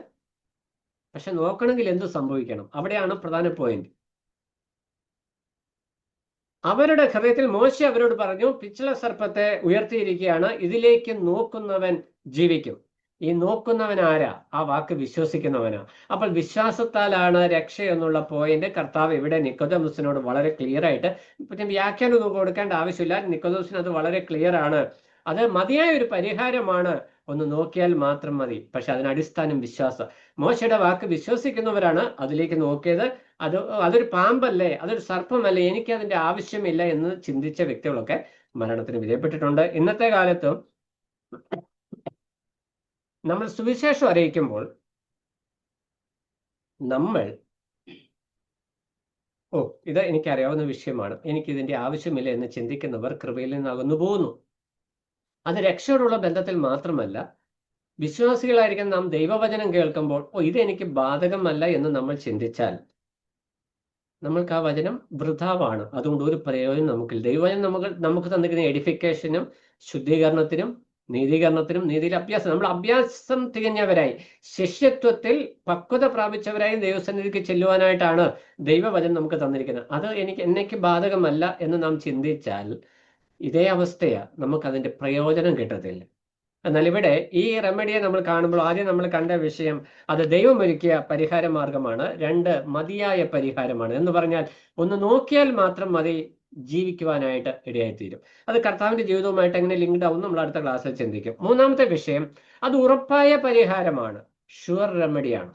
പക്ഷെ നോക്കണമെങ്കിൽ എന്ത് സംഭവിക്കണം? അവിടെയാണ് പ്രധാന പോയിന്റ്. അവരുടെ ഹൃദയത്തിൽ മോശ അവരോട് പറഞ്ഞു, പിച്ചള സർപ്പത്തെ ഉയർത്തിയിരിക്കുകയാണ്, ഇതിലേക്ക് നോക്കുന്നവൻ ജീവിക്കും. ഈ നോക്കുന്നവൻ ആരാ? ആ വാക്ക് വിശ്വസിക്കുന്നവനാ. അപ്പോൾ വിശ്വാസത്താലാണ് രക്ഷ എന്നുള്ള പോയിന്റ് കർത്താവ് ഇവിടെ നിക്കോദെമസിനോട് വളരെ ക്ലിയർ ആയിട്ട്, പിന്നെ വ്യാഖ്യാനം കൊടുക്കേണ്ട ആവശ്യമില്ല, നിക്കോദെമസിന് അത് വളരെ ക്ലിയർ ആണ്. അത് മതിയായ ഒരു പരിഹാരമാണ്, ഒന്ന് നോക്കിയാൽ മാത്രം മതി. പക്ഷെ അതിനടിസ്ഥാനം വിശ്വാസം. മോശയുടെ വാക്ക് വിശ്വസിക്കുന്നവരാണ് അതിലേക്ക് നോക്കിയത്. അതൊരു പാമ്പല്ലേ, അതൊരു സർപ്പമല്ലേ, എനിക്ക് അതിന്റെ ആവശ്യമില്ല എന്ന് ചിന്തിച്ച വ്യക്തികളൊക്കെ മരണത്തിന് വിധേയപ്പെട്ടിട്ടുണ്ട്. ഇന്നത്തെ കാലത്തും നമ്മൾ സുവിശേഷം അറിയിക്കുമ്പോൾ നമ്മൾ ഇത് എനിക്കറിയാവുന്ന വിഷയമാണ്, എനിക്കിതിന്റെ ആവശ്യമില്ല എന്ന് ചിന്തിക്കുന്നവർ കൃപയിൽ നിന്ന് അകന്നു പോകുന്നു. അത് രക്ഷയോടുള്ള ബന്ധത്തിൽ മാത്രമല്ല, വിശ്വാസികളായിരിക്കുന്ന നാം ദൈവവചനം കേൾക്കുമ്പോൾ ഇതെനിക്ക് ബാധകമല്ല എന്ന് നമ്മൾ ചിന്തിച്ചാൽ നമ്മൾക്ക് ആ വചനം വൃഥാവാണ്. അതുകൊണ്ട് ഒരു പ്രയോജനം നമുക്കില്ല. ദൈവവചനം നമുക്ക് തന്നിരിക്കുന്ന എഡിഫിക്കേഷനും ശുദ്ധീകരണത്തിനും നീതീകരണത്തിനും നീതിയിലെ അഭ്യാസം, നമ്മൾ അഭ്യാസം തികഞ്ഞവരായി ശിഷ്യത്വത്തിൽ പക്വത പ്രാപിച്ചവരായി ദൈവസന്നിധിക്ക് ചെല്ലുവാനായിട്ടാണ് ദൈവവചനം നമുക്ക് തന്നിരിക്കുന്നത്. അത് എനിക്ക് ബാധകമല്ല എന്ന് നാം ചിന്തിച്ചാൽ ഇതേ അവസ്ഥയാ, നമുക്കതിൻ്റെ പ്രയോജനം കിട്ടത്തില്ല. എന്നാൽ ഇവിടെ ഈ റെമഡിയെ നമ്മൾ കാണുമ്പോൾ ആദ്യം നമ്മൾ കണ്ട വിഷയം അത് ദൈവം ഒരുക്കിയ പരിഹാര മാർഗമാണ്. 2 മതിയായ പരിഹാരമാണ്. എന്ന് പറഞ്ഞാൽ ഒന്ന് നോക്കിയാൽ മാത്രം മതി ജീവിക്കുവാനായിട്ട് ഇടയായിത്തീരും. അത് കർത്താവിന്റെ ജീവിതവുമായിട്ട് എങ്ങനെ ലിങ്ക്ഡ് ആവും നമ്മൾ അടുത്ത ക്ലാസ്സിൽ ചിന്തിക്കും. മൂന്നാമത്തെ വിഷയം അത് ഉറപ്പായ പരിഹാരമാണ്, ഷുവർ റെമഡിയാണ്.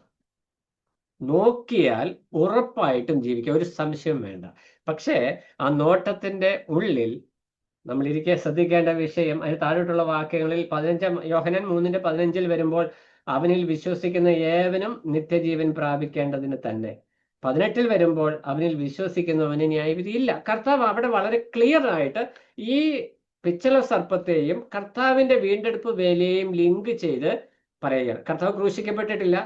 നോക്കിയാൽ ഉറപ്പായിട്ടും ജീവിക്കുക, ഒരു സംശയം വേണ്ട. പക്ഷേ ആ നോട്ടത്തിന്റെ ഉള്ളിൽ നമ്മൾ ഇരിക്കെ ശ്രദ്ധിക്കേണ്ട വിഷയം അതിന് താഴോട്ടുള്ള വാക്യങ്ങളിൽ 15 യോഹന്നാൻ 3:15 വരുമ്പോൾ അവനിൽ വിശ്വസിക്കുന്ന ഏവനും നിത്യജീവൻ പ്രാപിക്കേണ്ടതിന് തന്നെ. 18 വരുമ്പോൾ അവനിൽ വിശ്വസിക്കുന്നവന് ന്യായവിധിയില്ല. കർത്താവ് അവിടെ വളരെ ക്ലിയർ ആയിട്ട് ഈ പിച്ചള സർപ്പത്തെയും കർത്താവിന്റെ വീണ്ടെടുപ്പ് വേലയെയും ലിങ്ക് ചെയ്ത് പറയുകയാണ്. കർത്താവ് ക്രൂശിക്കപ്പെട്ടിട്ടില്ല,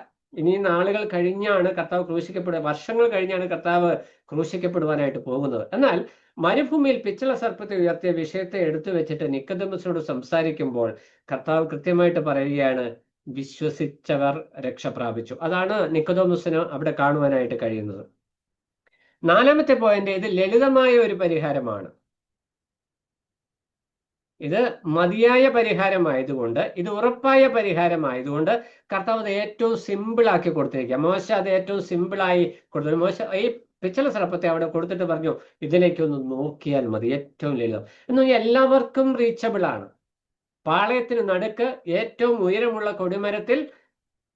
ഇനി നാളുകൾ കഴിഞ്ഞാണ് കർത്താവ് ക്രൂശിക്കപ്പെടുക, വർഷങ്ങൾ കഴിഞ്ഞാണ് കർത്താവ് ക്രൂശിക്കപ്പെടുവാനായിട്ട് പോകുന്നത്. എന്നാൽ മരുഭൂമിയിൽ പിച്ചള സർപ്പത്തെ ഉയർത്തിയ വിഷയത്തെ എടുത്തു വെച്ചിട്ട് നിക്കോദെമസിനോട് സംസാരിക്കുമ്പോൾ കർത്താവ് കൃത്യമായിട്ട് പറയുകയാണ്, വിശ്വസിച്ചവർ രക്ഷ പ്രാപിച്ചു. അതാണ് നിക്കോദെമസിന് അവിടെ കാണുവാനായിട്ട് കഴിയുന്നത്. നാലാമത്തെ പോയിന്റ്, ഇത് ലളിതമായ ഒരു പരിഹാരമാണ്. ഇത് മതിയായ പരിഹാരമായതുകൊണ്ട്, ഇത് ഉറപ്പായ പരിഹാരമായതുകൊണ്ട് കർത്താവ് അത് ഏറ്റവും സിമ്പിൾ ആക്കി കൊടുത്തിരിക്കുക. മോശ അത് ഏറ്റവും സിമ്പിളായി കൊടുത്തു. മോശ ഈ പിച്ചള സർപ്പത്തെ അവിടെ കൊടുത്തിട്ട് പറഞ്ഞു, ഇതിലേക്കൊന്ന് നോക്കിയാൽ മതി, ഏറ്റവും ലളിതം. എന്ന് പറഞ്ഞാൽ എല്ലാവർക്കും റീച്ചബിൾ ആണ്. പാളയത്തിന് നടുക്ക് ഏറ്റവും ഉയരമുള്ള കൊടിമരത്തിൽ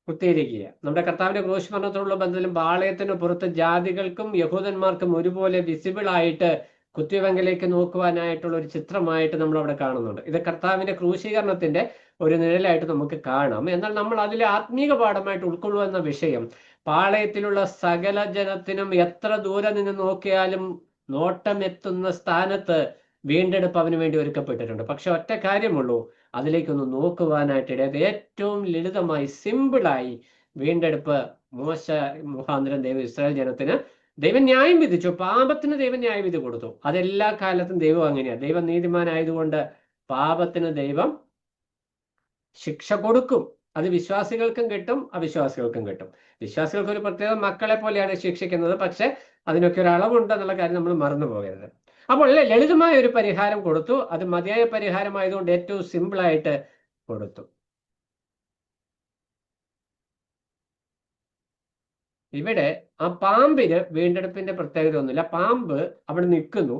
കുത്തിയിരിക്കുക. നമ്മുടെ കർത്താവിന്റെ ക്രൂശ് മരണത്തോടുള്ള ബന്ധത്തിലും പാളയത്തിന് പുറത്ത് ജാതികൾക്കും യഹൂദന്മാർക്കും ഒരുപോലെ വിസിബിൾ ആയിട്ട് കുത്തിവെങ്കിലേക്ക് നോക്കുവാനായിട്ടുള്ള ഒരു ചിത്രമായിട്ട് നമ്മൾ അവിടെ കാണുന്നുണ്ട്. ഇത് കർത്താവിന്റെ ക്രൂശീകരണത്തിന്റെ ഒരു നിഴലായിട്ട് നമുക്ക് കാണാം. എന്നാൽ നമ്മൾ അതിലെ ആത്മീക പാഠമായിട്ട് ഉൾക്കൊള്ളുന്ന വിഷയം, പാളയത്തിലുള്ള സകല ജനത്തിനും എത്ര ദൂരെ നിന്ന് നോക്കിയാലും നോട്ടം എത്തുന്ന സ്ഥാനത്ത് വീണ്ടെടുപ്പ് അവന് വേണ്ടി ഒരുക്കപ്പെട്ടിട്ടുണ്ട്. പക്ഷെ ഒറ്റ കാര്യമുള്ളൂ, അതിലേക്കൊന്ന് നോക്കുവാനായിട്ട് ഇടയത് ഏറ്റവും ലളിതമായി സിമ്പിളായി വീണ്ടെടുപ്പ് മോശ മുഖാന്തരം ദൈവം ഇസ്രായേൽ ജനത്തിന് ദൈവം ന്യായം വിധിച്ചു. പാപത്തിന് ദൈവം ന്യായവിധി കൊടുത്തു. അതെല്ലാ കാലത്തും ദൈവം അങ്ങനെയാണ്. ദൈവം നീതിമാനായതുകൊണ്ട് പാപത്തിന് ദൈവം ശിക്ഷ കൊടുക്കും. അത് വിശ്വാസികൾക്കും കിട്ടും, അവിശ്വാസികൾക്കും കിട്ടും. വിശ്വാസികൾക്ക് ഒരു പ്രത്യേക മക്കളെ പോലെയാണ് ശിക്ഷിക്കുന്നത്. പക്ഷെ അതിനൊക്കെ ഒരു അളവുണ്ട് എന്നുള്ള കാര്യം നമ്മൾ മറന്നു പോകരുത്. അപ്പോൾ ലളിതമായ ഒരു പരിഹാരം കൊടുത്തു. അത് മതിയായ പരിഹാരമായതുകൊണ്ട് ഏറ്റവും സിമ്പിളായിട്ട് കൊടുത്തു. ഇവിടെ ആ പാമ്പിന് വീണ്ടെടുപ്പിന്റെ പ്രത്യേകത ഒന്നുമില്ല. പാമ്പ് അവിടെ നിൽക്കുന്നു.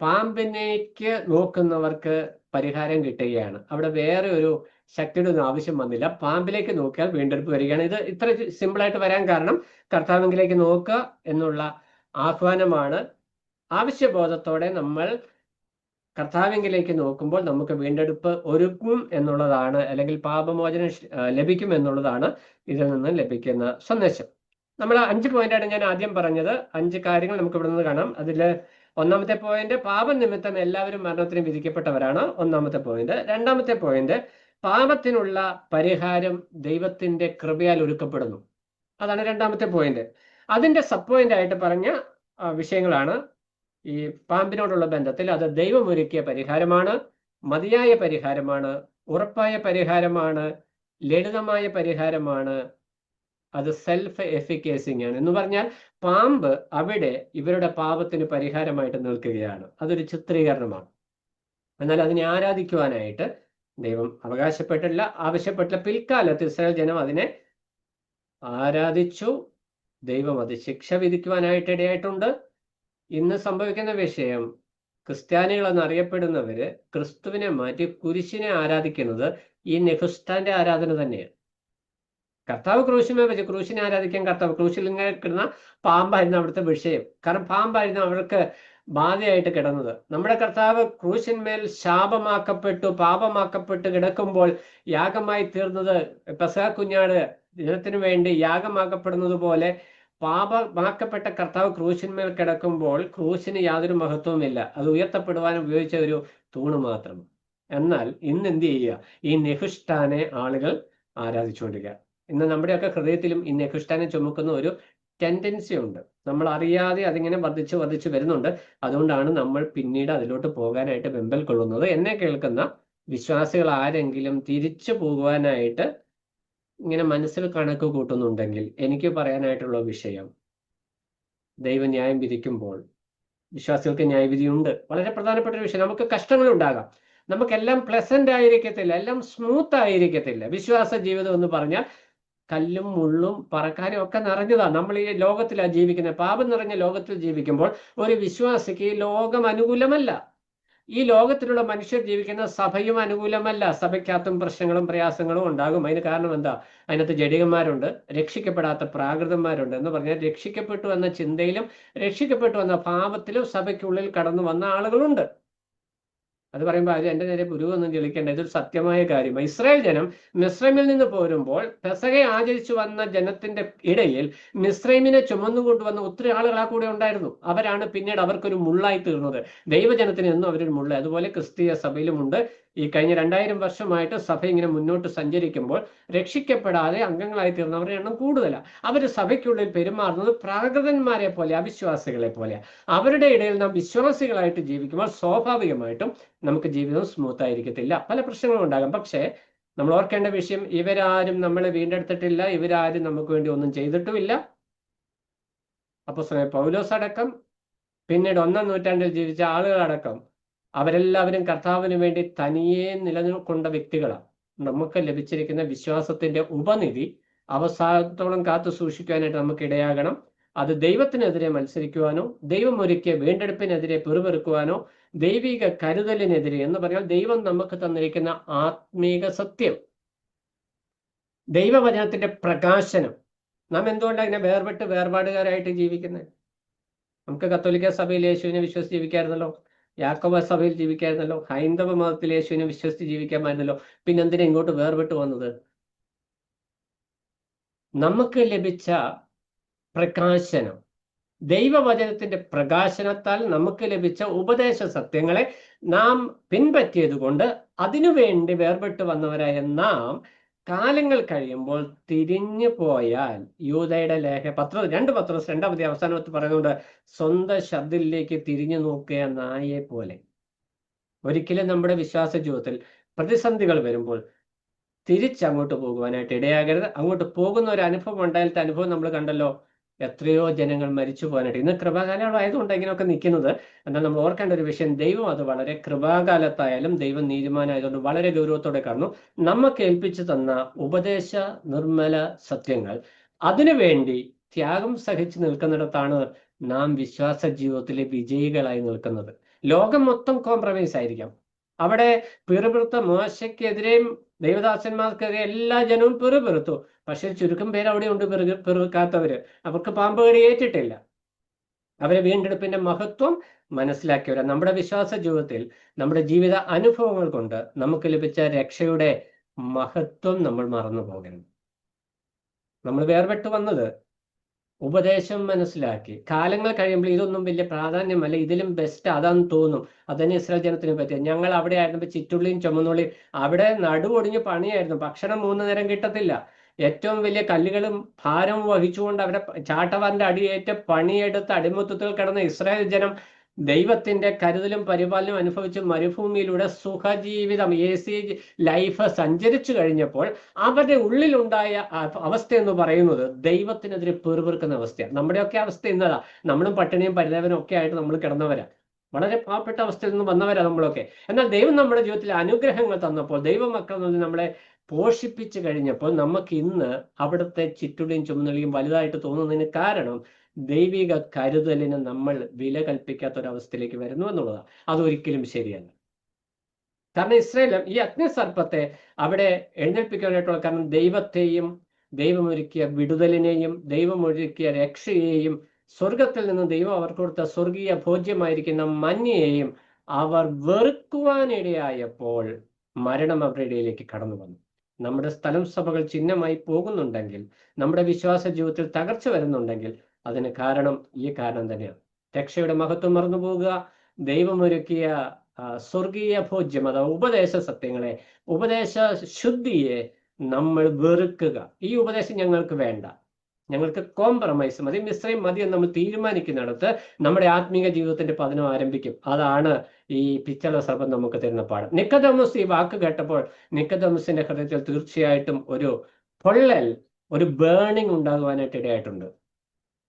പാമ്പിനേക്ക് നോക്കുന്നവർക്ക് പരിഹാരം കിട്ടുകയാണ്. അവിടെ വേറെ ഒരു ശക്തിയുടെ ഒന്നും ആവശ്യം വന്നില്ല. പാമ്പിലേക്ക് നോക്കിയാൽ വീണ്ടെടുപ്പ് വരികയാണ്. ഇത് ഇത്ര സിമ്പിളായിട്ട് വരാൻ കാരണം കർത്താവിലേക്ക് നോക്കുക എന്നുള്ള ആഹ്വാനമാണ്. ആവശ്യബോധത്തോടെ നമ്മൾ കർത്താവിലേക്ക് നോക്കുമ്പോൾ നമുക്ക് വീണ്ടെടുപ്പ് ഒരുക്കും എന്നുള്ളതാണ്, അല്ലെങ്കിൽ പാപമോചനം ലഭിക്കും എന്നുള്ളതാണ് ഇതിൽ നിന്ന് ലഭിക്കുന്ന സന്ദേശം. നമ്മൾ 5 പോയിന്റാണ് ഞാൻ ആദ്യം പറഞ്ഞത്. 5 കാര്യങ്ങൾ നമുക്ക് ഇവിടെ നിന്ന് കാണാം. അതിൽ ഒന്നാമത്തെ പോയിന്റ്, പാപം നിമിത്തം എല്ലാവരും മരണത്തിന് വിധിക്കപ്പെട്ടവരാണ്. ഒന്നാമത്തെ പോയിന്റ്. രണ്ടാമത്തെ പോയിന്റ്, പാപത്തിനുള്ള പരിഹാരം ദൈവത്തിന്റെ കൃപയാൽ ഒരുക്കപ്പെടുന്നു. അതാണ് രണ്ടാമത്തെ പോയിന്റ്. അതിന്റെ സബ് പോയിന്റ് ആയിട്ട് പറഞ്ഞ വിഷയങ്ങളാണ് ഈ പാമ്പിനോടുള്ള ബന്ധത്തിൽ. അത് ദൈവം ഒരുക്കിയ പരിഹാരമാണ്, മതിയായ പരിഹാരമാണ്, ഉറപ്പായ പരിഹാരമാണ്, ലളിതമായ പരിഹാരമാണ്, അത് സെൽഫ് എഫിക്കേസിങ് ആണ്. എന്ന് പറഞ്ഞാൽ പാമ്പ് അവിടെ ഇവരുടെ പാപത്തിന് പരിഹാരമായിട്ട് നിൽക്കുകയാണ്. അതൊരു ചിത്രീകരണമാണ്. എന്നാൽ അതിനെ ആരാധിക്കുവാനായിട്ട് ദൈവം അവകാശപ്പെട്ടില്ല, ആവശ്യപ്പെട്ടില്ല. പിൽക്കാലത്ത് ഇസ്രായേൽ ജനം അതിനെ ആരാധിച്ചു. ദൈവം അത് ശിക്ഷ വിധിക്കുവാനായിട്ട് ഇടയായിട്ടുണ്ട്. ഇന്ന് സംഭവിക്കുന്ന വിഷയം, ക്രിസ്ത്യാനികൾ എന്നറിയപ്പെടുന്നവര് ക്രിസ്തുവിനെ മാറ്റി കുരിശിനെ ആരാധിക്കുന്നത് ഈ നെഹുസ്താന്റെ ആരാധന തന്നെയാണ്. കർത്താവ് ക്രൂശിനെ വെച്ച് ക്രൂശിനെ ആരാധിക്കാൻ കർത്താവ് ക്രൂശിൽ ഇങ്ങനെ കിടന്ന പാമ്പായിരുന്നു അവിടുത്തെ വിഷയം. കാരണം പാമ്പായിരുന്നു അവർക്ക് ബാധയായിട്ട് കിടന്നത്. നമ്മുടെ കർത്താവ് ക്രൂശിന്മേൽ ശാപമാക്കപ്പെട്ടു, പാപമാക്കപ്പെട്ട് കിടക്കുമ്പോൾ യാഗമായി തീർന്നത്, പെസഹ കുഞ്ഞാട് ജനത്തിനു വേണ്ടി യാഗമാക്കപ്പെടുന്നത് പോലെ പാപമാക്കപ്പെട്ട കർത്താവ് ക്രൂശിന്മേൽ കിടക്കുമ്പോൾ ക്രൂശിന് യാതൊരു മഹത്വവുമില്ല. അത് ഉയർത്തപ്പെടുവാൻ ഉപയോഗിച്ച ഒരു തൂണ് മാത്രം. എന്നാൽ ഇന്ന് എന്ത് ചെയ്യുക? ഈ നെഹുഷ്ഠാനെ ആളുകൾ ആരാധിച്ചുകൊണ്ടിരിക്കുക. ഇന്ന് നമ്മുടെയൊക്കെ ഹൃദയത്തിലും ഈ നെഹുഷ്ഠാനെ ചുമക്കുന്ന ഒരു ടെൻഡൻസി ഉണ്ട്. നമ്മൾ അറിയാതെ അതിങ്ങനെ വർദ്ധിച്ചു വരുന്നുണ്ട്. അതുകൊണ്ടാണ് നമ്മൾ പിന്നീട് അതിലോട്ട് പോകാനായിട്ട് വെമ്പൽ കൊള്ളുന്നത്. എന്നെ കേൾക്കുന്ന വിശ്വാസികൾ ആരെങ്കിലും തിരിച്ചു പോകുവാനായിട്ട് ഇങ്ങനെ മനസ്സിൽ കണക്ക് കൂട്ടുന്നുണ്ടെങ്കിൽ എനിക്ക് പറയാനായിട്ടുള്ള വിഷയം, ദൈവം ന്യായം വിധിക്കുമ്പോൾ വിശ്വാസികൾക്ക് ന്യായവിധിയുണ്ട്. വളരെ പ്രധാനപ്പെട്ട ഒരു വിഷയം. നമുക്ക് കഷ്ടങ്ങൾ ഉണ്ടാകാം. നമുക്കെല്ലാം പ്ലസന്റ് ആയിരിക്കത്തില്ല, എല്ലാം സ്മൂത്ത് ആയിരിക്കത്തില്ല. വിശ്വാസ ജീവിതം എന്ന് പറഞ്ഞാൽ കല്ലും മുള്ളും പറക്കാനും ഒക്കെ നിറഞ്ഞതാണ്. നമ്മൾ ഈ ലോകത്തിലാണ് ജീവിക്കുന്നത്. പാപം നിറഞ്ഞ ലോകത്തിൽ ജീവിക്കുമ്പോൾ ഒരു വിശ്വാസിക്ക് ഈ ലോകം അനുകൂലമല്ല. ഈ ലോകത്തിലുള്ള മനുഷ്യർ ജീവിക്കുന്ന സഭയും അനുകൂലമല്ല. സഭയ്ക്കകത്തും പ്രശ്നങ്ങളും പ്രയാസങ്ങളും ഉണ്ടാകും. അതിന് കാരണം എന്താ? അതിനകത്ത് ജഡികന്മാരുണ്ട്, രക്ഷിക്കപ്പെടാത്ത പ്രാകൃതന്മാരുണ്ട്. എന്ന് പറഞ്ഞാൽ രക്ഷിക്കപ്പെട്ടു എന്ന ചിന്തയിലും രക്ഷിക്കപ്പെട്ടു എന്ന ഭാവത്തിലും സഭയ്ക്കുള്ളിൽ കടന്നു വന്ന ആളുകളുണ്ട്. അത് പറയുമ്പോൾ അത് എൻ്റെ നേരെ പുരുവൊന്നും ചെളിക്കേണ്ട, ഇതൊരു സത്യമായ കാര്യമാണ്. ഇസ്രായേൽ ജനം മിസ്രൈമിൽ നിന്ന് പോരുമ്പോൾ പെസഹ ആചരിച്ചു വന്ന ജനത്തിന്റെ ഇടയിൽ മിസ്രൈമിനെ ചുമന്നുകൊണ്ടുവന്ന ഒത്തിരി ആളുകൾ ആ കൂടെ ഉണ്ടായിരുന്നു. അവരാണ് പിന്നീട് അവർക്കൊരു മുള്ളായി തീർന്നത്. ദൈവജനത്തിന് എന്നും അവരൊരു മുള്ള. അതുപോലെ ക്രിസ്തീയ സഭയിലുമുണ്ട്. ഈ കഴിഞ്ഞ 2000 വർഷമായിട്ട് സഭ ഇങ്ങനെ മുന്നോട്ട് സഞ്ചരിക്കുമ്പോൾ രക്ഷിക്കപ്പെടാതെ അംഗങ്ങളായി തീർന്നവരുടെ എണ്ണം കൂടുതലാണ്. അവർ സഭയ്ക്കുള്ളിൽ പെരുമാറുന്നത് പ്രാകൃതന്മാരെ പോലെ, അവിശ്വാസികളെ പോലെ. അവരുടെ ഇടയിൽ നാം വിശ്വാസികളായിട്ട് ജീവിക്കുമ്പോൾ സ്വാഭാവികമായിട്ടും നമുക്ക് ജീവിതം സ്മൂത്ത് ആയിരിക്കത്തില്ല, പല പ്രശ്നങ്ങളും ഉണ്ടാകാം. പക്ഷേ നമ്മൾ ഓർക്കേണ്ട വിഷയം, ഇവരാരും നമ്മളെ വീണ്ടെടുത്തിട്ടില്ല, ഇവരാരും നമുക്ക് വേണ്ടി ഒന്നും ചെയ്തിട്ടുമില്ല. അപ്പോസ്തലനായ പൗലോസ് അടക്കം, പിന്നീട് 1-ാം നൂറ്റാണ്ടിൽ ജീവിച്ച ആളുകളടക്കം, അവരെല്ലാവരും കർത്താവിന് വേണ്ടി തനിയെ നിലനിൽക്കൊണ്ട വ്യക്തികളാണ്. നമുക്ക് ലഭിച്ചിരിക്കുന്ന വിശ്വാസത്തിന്റെ ഉപനിധി അവസാനത്തോളം കാത്തു സൂക്ഷിക്കുവാനായിട്ട് നമുക്ക് ഇടയാകണം. അത് ദൈവത്തിനെതിരെ മത്സരിക്കുവാനോ, ദൈവം ഒരുക്കിയ വീണ്ടെടുപ്പിനെതിരെ പിറുപിറുക്കുവാനോ, ദൈവിക കരുതലിനെതിരെ, എന്ന് പറഞ്ഞാൽ ദൈവം നമുക്ക് തന്നിരിക്കുന്ന ആത്മീക സത്യം, ദൈവവചനത്തിന്റെ പ്രകാശനം. നാം എന്തുകൊണ്ടാണ് ഇങ്ങനെ വേർപാടുകാരായിട്ട് ജീവിക്കുന്നത്? നമുക്ക് കത്തോലിക്ക സഭയിൽ യേശുവിനെ വിശ്വസിച്ച് ജീവിക്കായിരുന്നല്ലോ, യാക്കോബ സഭയിൽ ജീവിക്കായിരുന്നല്ലോ, ഹൈന്ദവ മതത്തിൽ യേശുവിനെ വിശ്വസിച്ച് ജീവിക്കാമായിരുന്നല്ലോ. പിന്നെന്തിനാ ഇങ്ങോട്ട് വേർപെട്ട് വന്നത്? നമുക്ക് ലഭിച്ച പ്രകാശനം, ദൈവവചനത്തിന്റെ പ്രകാശനത്താൽ നമുക്ക് ലഭിച്ച ഉപദേശ സത്യങ്ങളെ നാം പിൻപറ്റിയത് കൊണ്ട് അതിനുവേണ്ടി വേർപെട്ട് വന്നവരായ നാം കാലങ്ങൾ കഴിയുമ്പോൾ തിരിഞ്ഞു പോയാൽ, യൂദയുടെ പത്രോസ് 2 അവസാനത്ത് പറയുന്നുണ്ട്, സ്വന്തം ശബ്ദത്തിലേക്ക് തിരിഞ്ഞു നോക്കിയ നായെ പോലെ. ഒരിക്കലും നമ്മുടെ വിശ്വാസ ജീവിതത്തിൽ പ്രതിസന്ധികൾ വരുമ്പോൾ തിരിച്ചങ്ങോട്ട് പോകുവാനായിട്ട് ഇടയാകരുത്. അങ്ങോട്ട് പോകുന്ന ഒരു അനുഭവം ഉണ്ടായാലത്തെ അനുഭവം നമ്മൾ കണ്ടല്ലോ, എത്രയോ ജനങ്ങൾ മരിച്ചു പോകാനായിട്ട്. ഇന്ന് കൃപാകാലമായതുകൊണ്ട് ഇങ്ങനെയൊക്കെ നിൽക്കുന്നത്. എന്നാൽ നമ്മൾ ഓർക്കേണ്ട ഒരു വിഷയം, ദൈവം അത് വളരെ കൃപാകാലത്തായാലും ദൈവം നീതിമാനായതുകൊണ്ട് വളരെ ഗൗരവത്തോടെ കാണുന്നു. നമുക്ക് ഏൽപ്പിച്ചു തന്ന ഉപദേശ നിർമ്മല സത്യങ്ങൾ, അതിനുവേണ്ടി ത്യാഗം സഹിച്ചു നിൽക്കുന്നിടത്താണ് നാം വിശ്വാസ ജീവിതത്തിലെ വിജയികളായി നിൽക്കുന്നത്. ലോകം മൊത്തം കോംപ്രമൈസ് ആയിരിക്കാം. അവിടെ പിറുപിറുത്ത മോശയ്ക്കെതിരെയും ദൈവദാസന്മാർക്കെതിരെ എല്ലാ ജനവും പിറുപിറുത്തു. പക്ഷെ ചുരുക്കം പേര് അവിടെ ഉണ്ട് പിറുക്കാത്തവര്. അവർക്ക് പാമ്പ് കടി ഏറ്റിട്ടില്ല. അവരെ വീണ്ടെടുപ്പിന്റെ മഹത്വം മനസ്സിലാക്കിയവരാ. നമ്മുടെ വിശ്വാസ ജീവിതത്തിൽ നമ്മുടെ ജീവിത അനുഭവങ്ങൾ കൊണ്ട് നമുക്ക് ലഭിച്ച രക്ഷയുടെ മഹത്വം നമ്മൾ മറന്നു പോകരുത്. നമ്മൾ വേർപെട്ട് വന്നത് ഉപദേശം മനസ്സിലാക്കി. കാലങ്ങൾ കഴിയുമ്പോൾ ഇതൊന്നും വലിയ പ്രാധാന്യമല്ല, ഇതിലും ബെസ്റ്റ് അതാന്ന് തോന്നും. അതന്നെ ഇസ്രായേൽ ജനത്തിന് പറ്റിയ. ഞങ്ങൾ അവിടെ ആയിരുന്നപ്പോൾ ചിറ്റുള്ളിയും ചുമന്നുള്ളിയും, അവിടെ നടുവൊടിഞ്ഞ് പണിയായിരുന്നു. ഭക്ഷണം 3 നേരം കിട്ടത്തില്ല. ഏറ്റവും വലിയ കല്ലുകളും ഭാരവും വഹിച്ചുകൊണ്ട് അവരെ ചാട്ടവാറിന്റെ അടിയേറ്റ് പണിയെടുത്ത് അടിമത്തത്തിൽ കിടന്ന ഇസ്രായേൽ ജനം ദൈവത്തിന്റെ കരുതലും പരിപാലനവും അനുഭവിച്ച് മരുഭൂമിയിലൂടെ സുഖജീവിതം, AC ലൈഫ് സഞ്ചരിച്ചു കഴിഞ്ഞപ്പോൾ അവരുടെ ഉള്ളിലുണ്ടായ അവസ്ഥ എന്ന് പറയുന്നത് ദൈവത്തിനെതിരെ പിറുപിറുക്കുന്ന അവസ്ഥയാണ്. നമ്മുടെയൊക്കെ അവസ്ഥ ഇന്നതാ. നമ്മളും പട്ടിണിയും പരിദേവനും ഒക്കെ ആയിട്ട് നമ്മൾ കിടന്നവരാ. വളരെ പാവപ്പെട്ട അവസ്ഥയിൽ നിന്ന് വന്നവരാ നമ്മളൊക്കെ. എന്നാൽ ദൈവം നമ്മുടെ ജീവിതത്തിൽ അനുഗ്രഹങ്ങൾ തന്നപ്പോൾ, ദൈവമക്കൾ നമ്മളെ പോഷിപ്പിച്ചു കഴിഞ്ഞപ്പോൾ, നമുക്ക് ഇന്ന് അവിടുത്തെ ചിറ്റുള്ളിയും ചുമന്നുള്ളിയും വലുതായിട്ട് തോന്നുന്നതിന് കാരണം ദൈവിക കരുതലിന് നമ്മൾ വില കൽപ്പിക്കാത്ത ഒരവസ്ഥയിലേക്ക് വരുന്നു എന്നുള്ളതാണ്. അതൊരിക്കലും ശരിയല്ല. കാരണം ഇസ്രായേൽ ഈ അഗ്നിസർപ്പത്തെ അവിടെ എഴുന്നേൽപ്പിക്കാനായിട്ടുള്ള കാരണം ദൈവത്തെയും, ദൈവമൊരുക്കിയ വിടുതലിനെയും, ദൈവമൊരുക്കിയ രക്ഷയെയും, സ്വർഗത്തിൽ നിന്ന് ദൈവം അവർക്ക് കൊടുത്ത സ്വർഗീയ ഭോജ്യമായിരിക്കുന്ന മഞ്ഞയെയും അവർ വെറുക്കുവാനിടയായപ്പോൾ മരണം അവരുടെ ഇടയിലേക്ക് കടന്നു വന്നു. നമ്മുടെ സ്ഥലം സഭകൾ ചിഹ്നമായി പോകുന്നുണ്ടെങ്കിൽ, നമ്മുടെ വിശ്വാസ ജീവിതത്തിൽ തകർച്ച വരുന്നുണ്ടെങ്കിൽ അതിന് കാരണം ഈ കാരണം തന്നെയാണ്. രക്ഷയുടെ മഹത്വം മറന്നു പോകുക, ദൈവമൊരുക്കിയ സ്വർഗീയ ഭോജ്യം, അഥവാ ഉപദേശ സത്യങ്ങളെ, ഉപദേശ ശുദ്ധിയെ നമ്മൾ വെറുക്കുക. ഈ ഉപദേശം ഞങ്ങൾക്ക് വേണ്ട, ഞങ്ങൾക്ക് കോംപ്രമൈസ് മതി, മിശ്രയും മതി എന്ന് നമ്മൾ തീരുമാനിക്കുന്നിടത്ത് നമ്മുടെ ആത്മീക ജീവിതത്തിന്റെ പതനം ആരംഭിക്കും. അതാണ് ഈ പിച്ചള സർപ്പം നമുക്ക് തരുന്ന പാഠം. നിക്കോദെമോസ് ഈ വാക്ക് കേട്ടപ്പോൾ നിക്കോദെമോസിന്റെ ഹൃദയത്തിൽ തീർച്ചയായിട്ടും ഒരു പൊള്ളൽ, ഒരു ബേണിംഗ് ഉണ്ടാകുവാനായിട്ട് ഇടയായിട്ടുണ്ട്.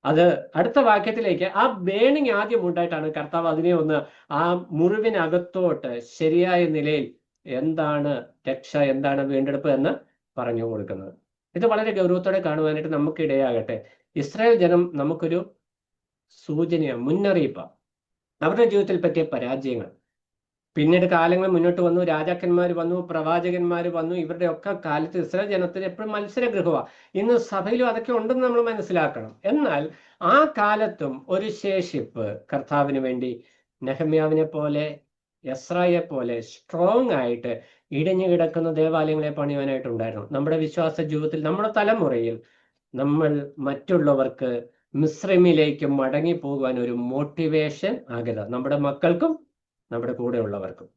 അത് അടുത്ത വാക്യത്തിലേക്ക് ആ ബേണിങ് ആദ്യം ഉണ്ടായിട്ടാണ് കർത്താവ് അതിനെ ഒന്ന് ആ മുറിവിനകത്തോട്ട് ശരിയായ നിലയിൽ എന്താണ് രക്ഷ, എന്താണ് വീണ്ടെടുപ്പ് എന്ന് പറഞ്ഞു കൊടുക്കുന്നത്. ഇത് വളരെ ഗൗരവത്തോടെ കാണുവാനായിട്ട് നമുക്ക് ഇടയാകട്ടെ. ഇസ്രായേൽ ജനം നമുക്കൊരു സൂചനയാണ്, മുന്നറിയിപ്പാണ്. അവരുടെ ജീവിതത്തിൽ പറ്റിയ പരാജയങ്ങൾ, പിന്നീട് കാലങ്ങൾ മുന്നോട്ട് വന്നു, രാജാക്കന്മാർ വന്നു, പ്രവാചകന്മാർ വന്നു. ഇവരുടെ ഒക്കെ കാലത്ത് ഇസ്രായേൽ ജനത്തിന് എപ്പോഴും മത്സരഗൃഹമാണ്. ഇന്ന് സഭയിലും അതൊക്കെ ഉണ്ടെന്ന് നമ്മൾ മനസ്സിലാക്കണം. എന്നാൽ ആ കാലത്തും ഒരു ശേഷിപ്പ് കർത്താവിന് വേണ്ടി നെഹമ്യാവിനെ പോലെ, എസ്രായെ പോലെ സ്ട്രോങ് ആയിട്ട് ഇടഞ്ഞു കിടക്കുന്ന ദേവാലയങ്ങളെ പണിയുവാനായിട്ടുണ്ടായിരുന്നു. നമ്മുടെ വിശ്വാസ ജീവിതത്തിൽ, നമ്മുടെ തലമുറയിൽ നമ്മൾ മറ്റുള്ളവർക്ക് മിസ്രൈമിലേക്ക് മടങ്ങി പോകുവാൻ ഒരു മോട്ടിവേഷൻ ആകരുത്. നമ്മുടെ മക്കൾക്കും നമ്മുടെ കൂടെ ഉള്ളവർക്കും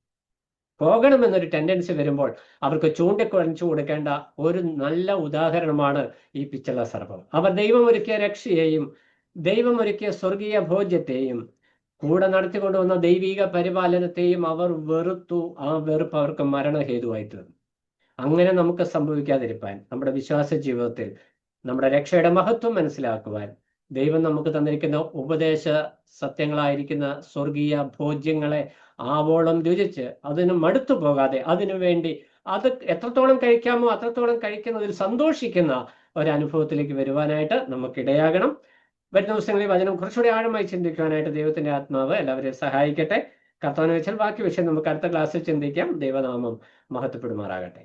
പോകണമെന്നൊരു ടെൻഡൻസി വരുമ്പോൾ അവർക്ക് ചൂണ്ടിക്കുഴച്ചു കൊടുക്കേണ്ട ഒരു നല്ല ഉദാഹരണമാണ് ഈ പിച്ചള സർപ്പം. അവർ ദൈവം ഒരുക്കിയ രക്ഷയെയും ദൈവം ഒരുക്കിയ സ്വർഗീയ ഭോജ്യത്തെയും കൂടെ നടത്തിക്കൊണ്ടുവന്ന ദൈവിക പരിപാലനത്തെയും അവർ വെറുത്തു. ആ വെറുപ്പ് അവർക്ക് മരണഹേതുവായി തീർന്നു. അങ്ങനെ നമുക്ക് സംഭവിക്കാതിരിക്കാൻ, നമ്മുടെ വിശ്വാസ ജീവിതത്തിൽ നമ്മുടെ രക്ഷയുടെ മഹത്വം മനസ്സിലാക്കുവാൻ, ദൈവം നമുക്ക് തന്നിരിക്കുന്ന ഉപദേശ സത്യങ്ങളായിരിക്കുന്ന സ്വർഗീയ ഭോജ്യങ്ങളെ ആവോളം രുചിച്ച് അതിന് മടുത്തു പോകാതെ അതിനു വേണ്ടി അത് എത്രത്തോളം കഴിക്കാമോ അത്രത്തോളം കഴിക്കുന്നതിൽ സന്തോഷിക്കുന്ന ഒരനുഭവത്തിലേക്ക് വരുവാനായിട്ട് നമുക്കിടയാകണം. വരുന്ന ദിവസങ്ങളിൽ വചനം കുറച്ചുകൂടി ആഴമായി ചിന്തിക്കുവാനായിട്ട് ദൈവത്തിന്റെ ആത്മാവ് എല്ലാവരെയും സഹായിക്കട്ടെ. കർത്താവിനെ വെച്ചാൽ ബാക്കി വിഷയം നമുക്ക് അടുത്ത ക്ലാസ്സിൽ ചിന്തിക്കാം. ദൈവനാമം മഹത്വപ്പെടുമാറാകട്ടെ.